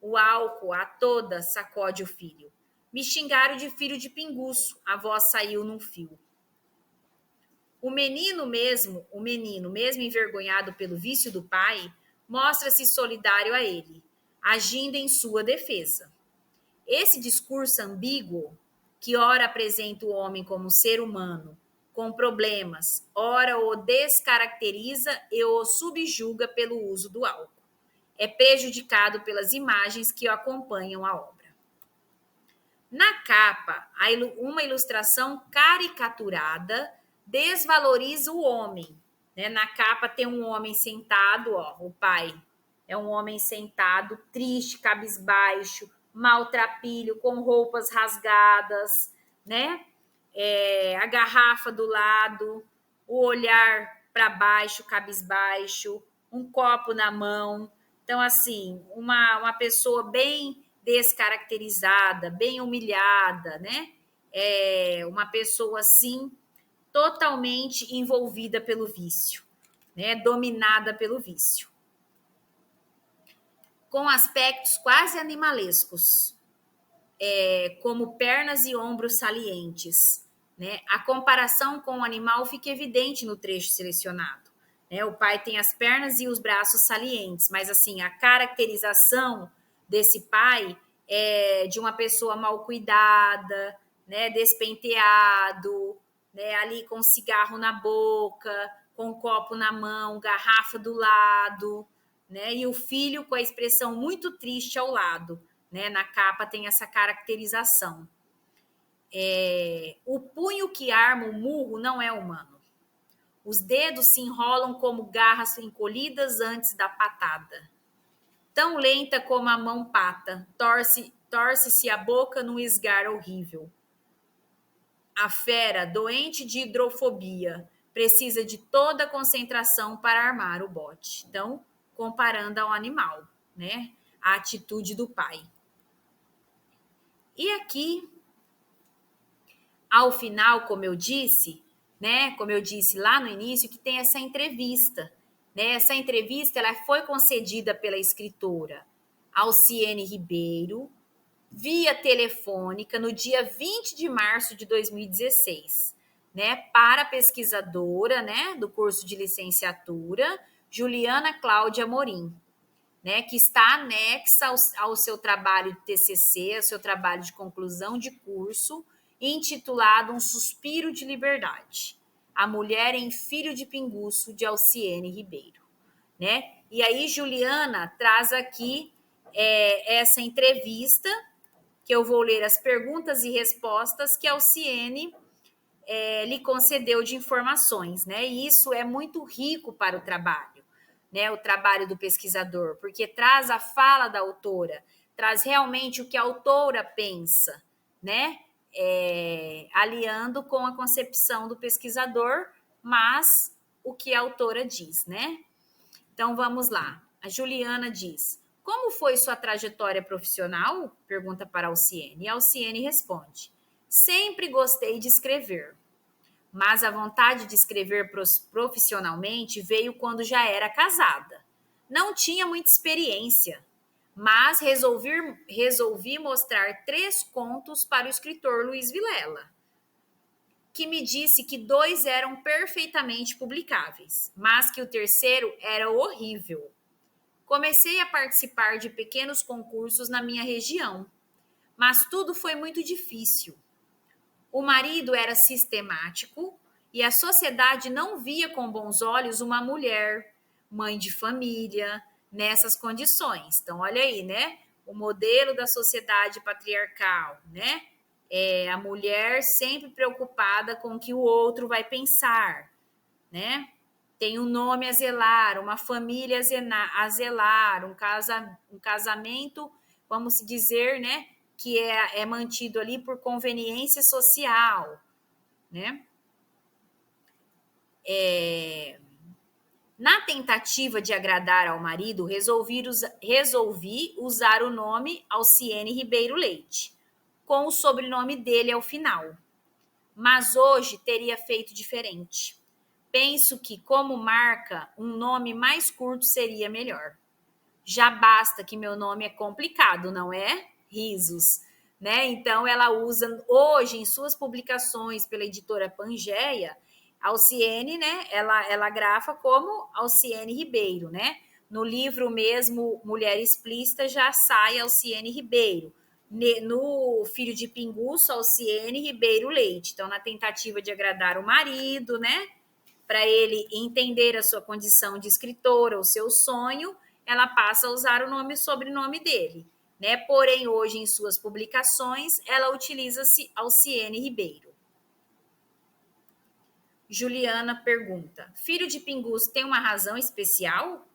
O álcool a toda sacode o filho. Me xingaram de filho de pinguço, a voz saiu num fio. O menino mesmo envergonhado pelo vício do pai, mostra-se solidário a ele, agindo em sua defesa. Esse discurso ambíguo, que ora apresenta o homem como ser humano, com problemas, ora o descaracteriza e o subjuga pelo uso do álcool. É prejudicado pelas imagens que o acompanham a obra. Na capa, uma ilustração caricaturada desvaloriza o homem. Né? Na capa tem um homem sentado, ó, o pai é um homem sentado, triste, cabisbaixo, maltrapilho, com roupas rasgadas, né? A garrafa do lado, o olhar para baixo, cabisbaixo, um copo na mão. Então, assim, uma pessoa bem descaracterizada, bem humilhada, né? Uma pessoa, assim, totalmente envolvida pelo vício. né, dominada pelo vício. Com aspectos quase animalescos, como pernas e ombros salientes, né? A comparação com o animal fica evidente no trecho selecionado, né? O pai tem as pernas e os braços salientes, mas assim, a caracterização desse pai é de uma pessoa mal cuidada, né? Despenteado, né? Ali com cigarro na boca, com um copo na mão, garrafa do lado, né? E o filho com a expressão muito triste ao lado, né? Na capa tem essa caracterização. O punho que arma o murro não é humano. Os dedos se enrolam como garras encolhidas antes da patada. Tão lenta como a mão pata, torce-se a boca num esgar horrível. A fera, doente de hidrofobia, precisa de toda a concentração para armar o bote. Então, comparando ao animal, né? A atitude do pai. E aqui, ao final, como eu disse, né? Como eu disse lá no início, que tem essa entrevista, né? Essa entrevista ela foi concedida pela escritora Alciene Ribeiro, via telefônica, no dia 20 de março de 2016, né? Para a pesquisadora, né? Do curso de licenciatura, Juliana Cláudia Morim, né, que está anexa ao seu trabalho de TCC, ao seu trabalho de conclusão de curso, intitulado Um Suspiro de Liberdade, A Mulher em Filho de Pinguço, de Alciene Ribeiro. Né? E aí, Juliana traz aqui essa entrevista, que eu vou ler as perguntas e respostas que Alciene lhe concedeu de informações, né? E isso é muito rico para o trabalho, né? O trabalho do pesquisador, porque traz a fala da autora, traz realmente o que a autora pensa, né? Aliando com a concepção do pesquisador, mas o que a autora diz, né? Então vamos lá. A Juliana diz: como foi sua trajetória profissional? Pergunta para a Alciene. E a Alciene responde: sempre gostei de escrever, mas a vontade de escrever profissionalmente veio quando já era casada. Não tinha muita experiência, mas resolvi mostrar 3 contos para o escritor Luiz Vilela, que me disse que 2 eram perfeitamente publicáveis, mas que o terceiro era horrível. Comecei a participar de pequenos concursos na minha região, mas tudo foi muito difícil. O marido era sistemático e a sociedade não via com bons olhos uma mulher, mãe de família, nessas condições. Então, olha aí, né? O modelo da sociedade patriarcal, né? A mulher sempre preocupada com o que o outro vai pensar, né? Tem um nome a zelar, uma família a zelar, um casamento, vamos dizer, né? Que é mantido ali por conveniência social, né? Na tentativa de agradar ao marido, resolvi usar o nome Alciene Ribeiro Leite, com o sobrenome dele ao final. Mas hoje teria feito diferente. Penso que, como marca, um nome mais curto seria melhor. Já basta que meu nome é complicado, não é? Risos. Né? Então, ela usa hoje em suas publicações pela editora Pangeia, Alciene, né? Ela grafa como Alciene Ribeiro, né? No livro mesmo, Mulher Explícita, já sai Alciene Ribeiro. No Filho de Pinguço, Alciene Ribeiro Leite. Então, na tentativa de agradar o marido, né? Para ele entender a sua condição de escritora, o seu sonho, ela passa a usar o nome e sobrenome dele, né? Porém, hoje, em suas publicações, ela utiliza-se Alciene Ribeiro. Juliana pergunta: filho de Pinguço tem uma razão especial?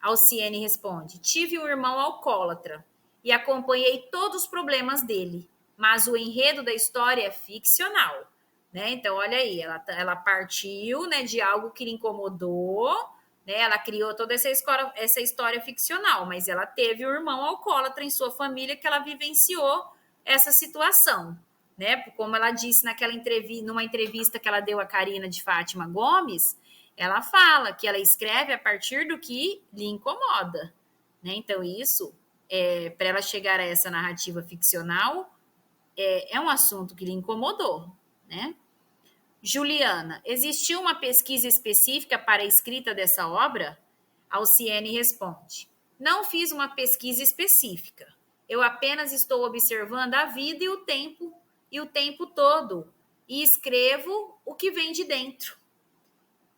Alciene responde: tive um irmão alcoólatra e acompanhei todos os problemas dele, mas o enredo da história é ficcional. Né? Então, olha aí, ela partiu, né, de algo que lhe incomodou, né? Ela criou toda essa história ficcional, mas ela teve um irmão alcoólatra em sua família que ela vivenciou essa situação. Né? Como ela disse numa entrevista que ela deu a Karina de Fátima Gomes, ela fala que ela escreve a partir do que lhe incomoda, né? Então, isso, para ela chegar a essa narrativa ficcional, é um assunto que lhe incomodou, né? Juliana, existiu uma pesquisa específica para a escrita dessa obra? Alciene responde: não fiz uma pesquisa específica. Eu apenas estou observando a vida e o tempo todo e escrevo o que vem de dentro.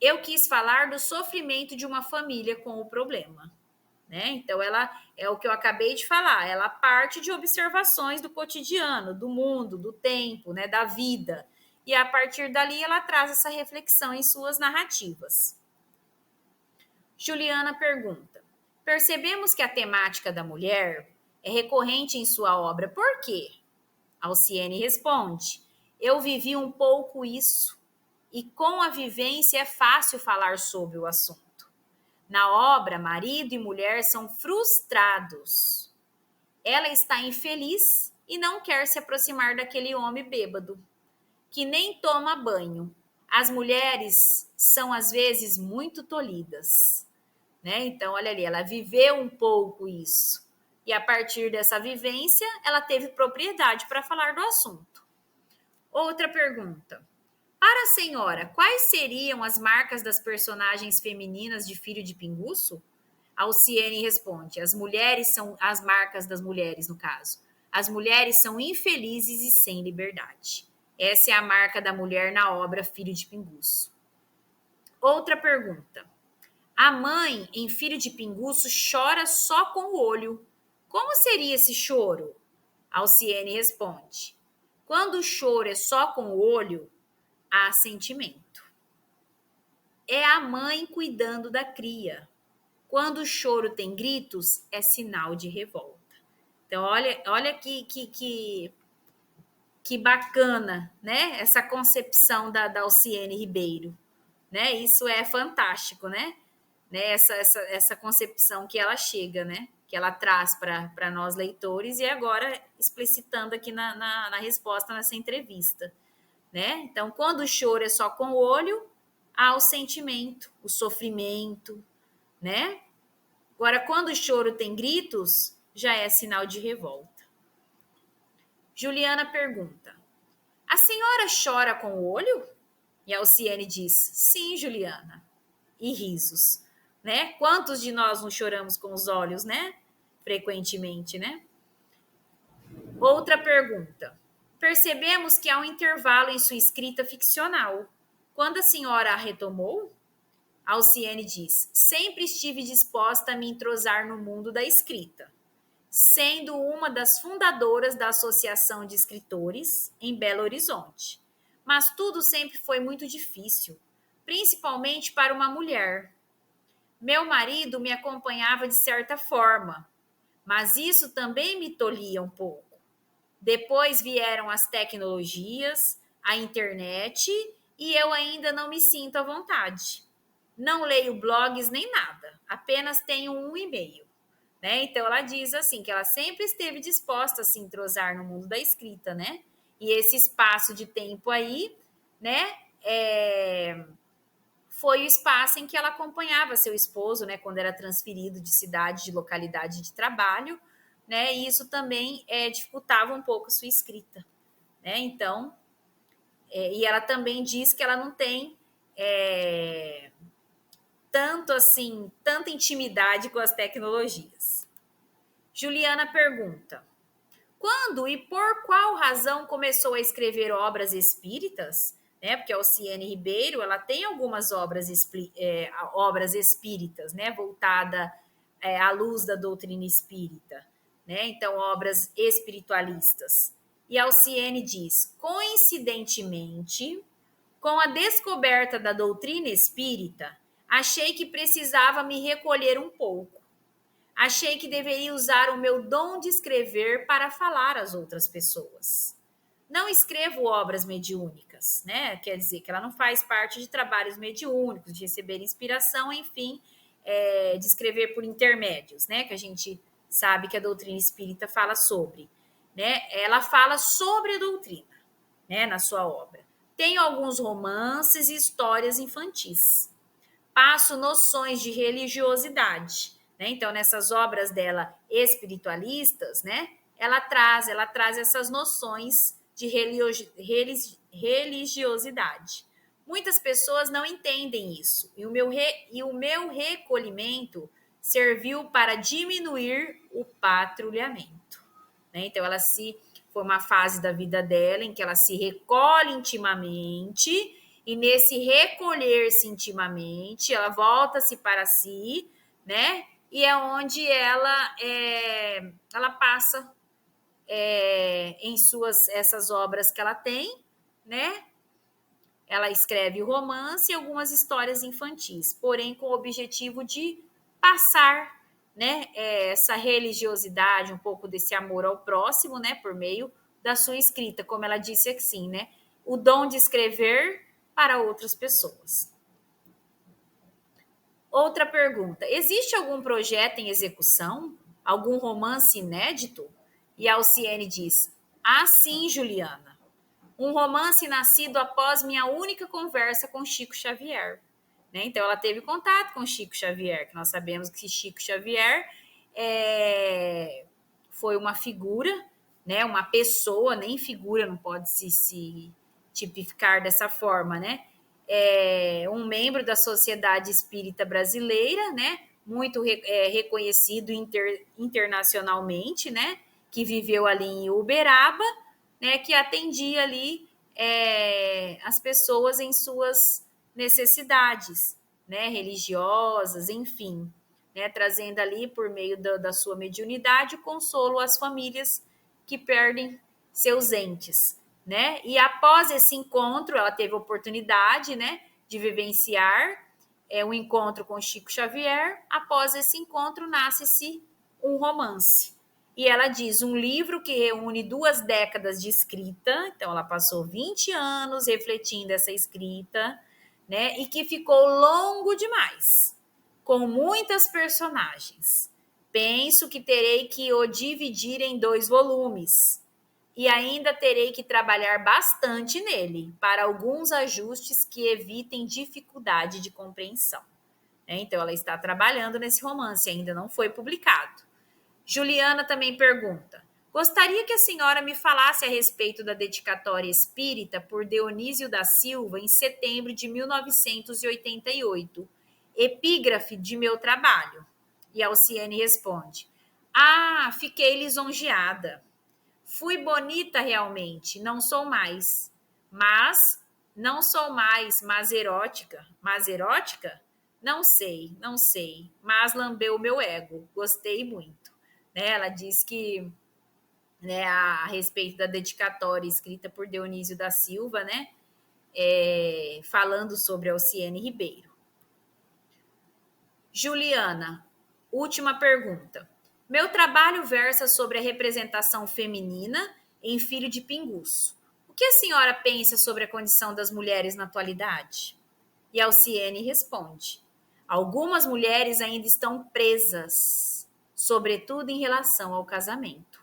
Eu quis falar do sofrimento de uma família com o problema, né? Então ela é o que eu acabei de falar, ela parte de observações do cotidiano, do mundo, do tempo, né, da vida. E a partir dali ela traz essa reflexão em suas narrativas. Juliana pergunta: percebemos que a temática da mulher é recorrente em sua obra, por quê? Alciene responde: eu vivi um pouco isso, e com a vivência é fácil falar sobre o assunto. Na obra, marido e mulher são frustrados. Ela está infeliz e não quer se aproximar daquele homem bêbado, que nem toma banho. As mulheres são, às vezes, muito tolhidas, né? Então, olha ali, ela viveu um pouco isso. E a partir dessa vivência, ela teve propriedade para falar do assunto. Outra pergunta. Para a senhora, quais seriam as marcas das personagens femininas de Filho de Pinguço? Alciene responde: as mulheres são as marcas das mulheres, no caso. As mulheres são infelizes e sem liberdade. Essa é a marca da mulher na obra Filho de Pinguço. Outra pergunta. A mãe, em Filho de Pinguço, chora só com o olho. Como seria esse choro? Alciene responde: quando o choro é só com o olho, há sentimento. É a mãe cuidando da cria. Quando o choro tem gritos, é sinal de revolta. Então, olha que bacana, né? Essa concepção da Alciene Ribeiro, né? Isso é fantástico, né? Essa concepção que ela chega, né? Que ela traz para nós leitores e agora explicitando aqui na resposta nessa entrevista, né? Então, quando o choro é só com o olho, há o sentimento, o sofrimento, né? Agora, quando o choro tem gritos, já é sinal de revolta. Juliana pergunta: a senhora chora com o olho? E a Alciene diz: sim, Juliana. E risos, né? Quantos de nós não choramos com os olhos, né? Frequentemente, né? Outra pergunta. Percebemos que há um intervalo em sua escrita ficcional. Quando a senhora a retomou? Alciene diz: sempre estive disposta a me entrosar no mundo da escrita, sendo uma das fundadoras da Associação de Escritores em Belo Horizonte. Mas tudo sempre foi muito difícil, principalmente para uma mulher. Meu marido me acompanhava de certa forma, mas isso também me tolhia um pouco. Depois vieram as tecnologias, a internet e eu ainda não me sinto à vontade. Não leio blogs nem nada, apenas tenho um e-mail. Né? Então ela diz assim que ela sempre esteve disposta a se entrosar no mundo da escrita, né? E esse espaço de tempo aí, né? Foi o espaço em que ela acompanhava seu esposo, né? Quando era transferido de cidade, de localidade de trabalho, né? E isso também dificultava um pouco a sua escrita, né? Então, e ela também diz que ela não tem tanto assim, tanta intimidade com as tecnologias. Juliana pergunta: quando e por qual razão começou a escrever obras espíritas? Né? Porque a Alciene Ribeiro ela tem algumas obras espíritas, né? Voltada à luz da doutrina espírita, né? Então, obras espiritualistas. E a Alciene diz: coincidentemente, com a descoberta da doutrina espírita, achei que precisava me recolher um pouco. Achei que deveria usar o meu dom de escrever para falar às outras pessoas. Não escrevo obras mediúnicas, né? Quer dizer que ela não faz parte de trabalhos mediúnicos, de receber inspiração, enfim, de escrever por intermédios, né? Que a gente sabe que a doutrina espírita fala sobre, né? Ela fala sobre a doutrina, né? Na sua obra. Tem alguns romances e histórias infantis. passo noções de religiosidade, né? Então, nessas obras dela espiritualistas, né, ela traz essas noções de religiosidade. Muitas pessoas não entendem isso, e o meu recolhimento serviu para diminuir o patrulhamento, né? Então, foi uma fase da vida dela em que ela se recolhe intimamente, e nesse recolher-se intimamente, ela volta-se para si, né? E é onde ela passa em essas obras que ela tem, né? Ela escreve romance e algumas histórias infantis, porém com o objetivo de passar, né, essa religiosidade, um pouco desse amor ao próximo, né, por meio da sua escrita, como ela disse assim, né, o dom de escrever para outras pessoas. Outra pergunta: existe algum projeto em execução? Algum romance inédito? E a Alciene diz: ah, sim, Juliana. Um romance nascido após minha única conversa com Chico Xavier. Né? Então, ela teve contato com Chico Xavier, que nós sabemos que Chico Xavier foi uma figura, né? Uma pessoa, nem figura, não pode se tipificar dessa forma, né? Um membro da Sociedade Espírita Brasileira, né? Muito reconhecido internacionalmente, né? Que viveu ali em Uberaba, né, que atendia ali as pessoas em suas necessidades, né, religiosas, enfim, né, trazendo ali por meio da sua mediunidade o consolo às famílias que perdem seus entes, né? E após esse encontro, ela teve a oportunidade, né, de vivenciar um encontro com Chico Xavier. Após esse encontro, nasce-se um romance. E ela diz, um livro que reúne 2 décadas de escrita, então ela passou 20 anos refletindo essa escrita, né? E que ficou longo demais, com muitas personagens. Penso que terei que o dividir em 2 volumes. E ainda terei que trabalhar bastante nele, para alguns ajustes que evitem dificuldade de compreensão. Então, ela está trabalhando nesse romance, ainda não foi publicado. Juliana também pergunta: gostaria que a senhora me falasse a respeito da dedicatória espírita por Dionísio da Silva em setembro de 1988, epígrafe de meu trabalho. E Alciene responde: ah, fiquei lisonjeada. Fui bonita realmente, não sou mais. Mas não sou mais, mas erótica. Mas erótica? Não sei, não sei. Mas lambeu o meu ego. Gostei muito. Né? Ela diz que, né, a respeito da dedicatória escrita por Dionísio da Silva, né, falando sobre Alciene Ribeiro. Juliana, última pergunta. Meu trabalho versa sobre a representação feminina em Filho de Pinguço. O que a senhora pensa sobre a condição das mulheres na atualidade? E Alciene responde: algumas mulheres ainda estão presas, sobretudo em relação ao casamento.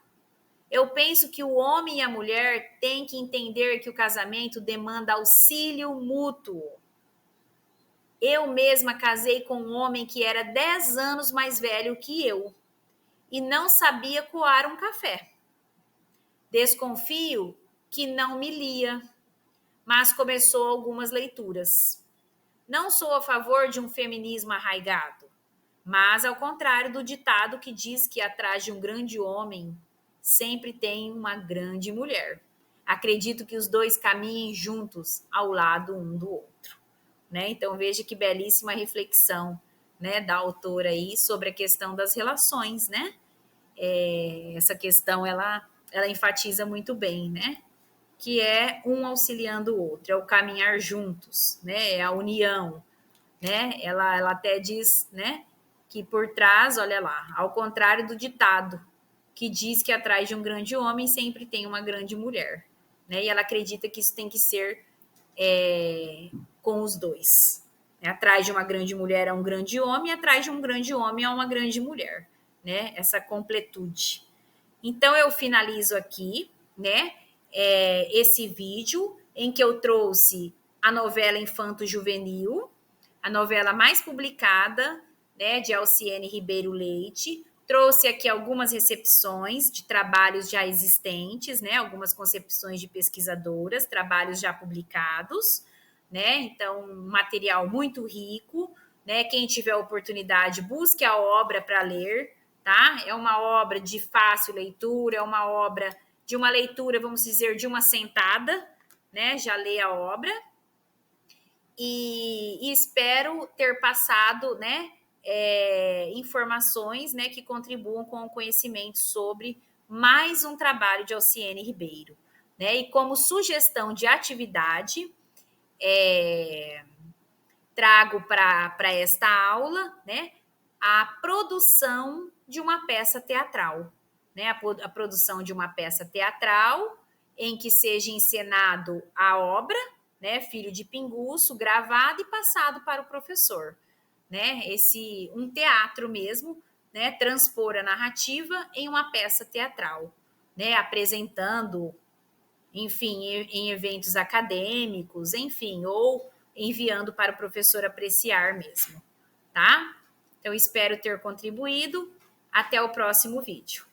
Eu penso que o homem e a mulher têm que entender que o casamento demanda auxílio mútuo. Eu mesma casei com um homem que era 10 anos mais velho que eu e não sabia coar um café. Desconfio que não me lia, mas começou algumas leituras. Não sou a favor de um feminismo arraigado, mas ao contrário do ditado que diz que atrás de um grande homem sempre tem uma grande mulher. Acredito que os dois caminhem juntos ao lado um do outro. Né? Então veja que belíssima reflexão, né, da autora aí sobre a questão das relações, né? Essa questão ela enfatiza muito bem, né? Que é um auxiliando o outro, é o caminhar juntos, né? É a união, né? Ela até diz, né, que por trás, olha lá, ao contrário do ditado que diz que atrás de um grande homem sempre tem uma grande mulher, né? E ela acredita que isso tem que ser com os dois. Atrás de uma grande mulher é um grande homem, e atrás de um grande homem é uma grande mulher, né? Essa completude. Então eu finalizo aqui, né? Esse vídeo em que eu trouxe a novela Infanto Juvenil, a novela mais publicada, né, de Alciene Ribeiro Leite. Trouxe aqui algumas recepções de trabalhos já existentes, né, algumas concepções de pesquisadoras, trabalhos já publicados, né? Então, material muito rico, né? Quem tiver oportunidade, busque a obra para ler, tá? É uma obra de fácil leitura, é uma obra de uma leitura, vamos dizer, de uma sentada, né? Já lê a obra. E espero ter passado, né, informações, né, que contribuam com o conhecimento sobre mais um trabalho de Alciene Ribeiro, né? E como sugestão de atividade, trago para esta aula, né, a produção de uma peça teatral, né? A produção de uma peça teatral em que seja encenado a obra, né, Filho de Pinguço, gravado e passado para o professor, né? Um teatro mesmo, né, transpor a narrativa em uma peça teatral, né, apresentando, enfim, em eventos acadêmicos, enfim, ou enviando para o professor apreciar mesmo, tá? Então, espero ter contribuído. Até o próximo vídeo.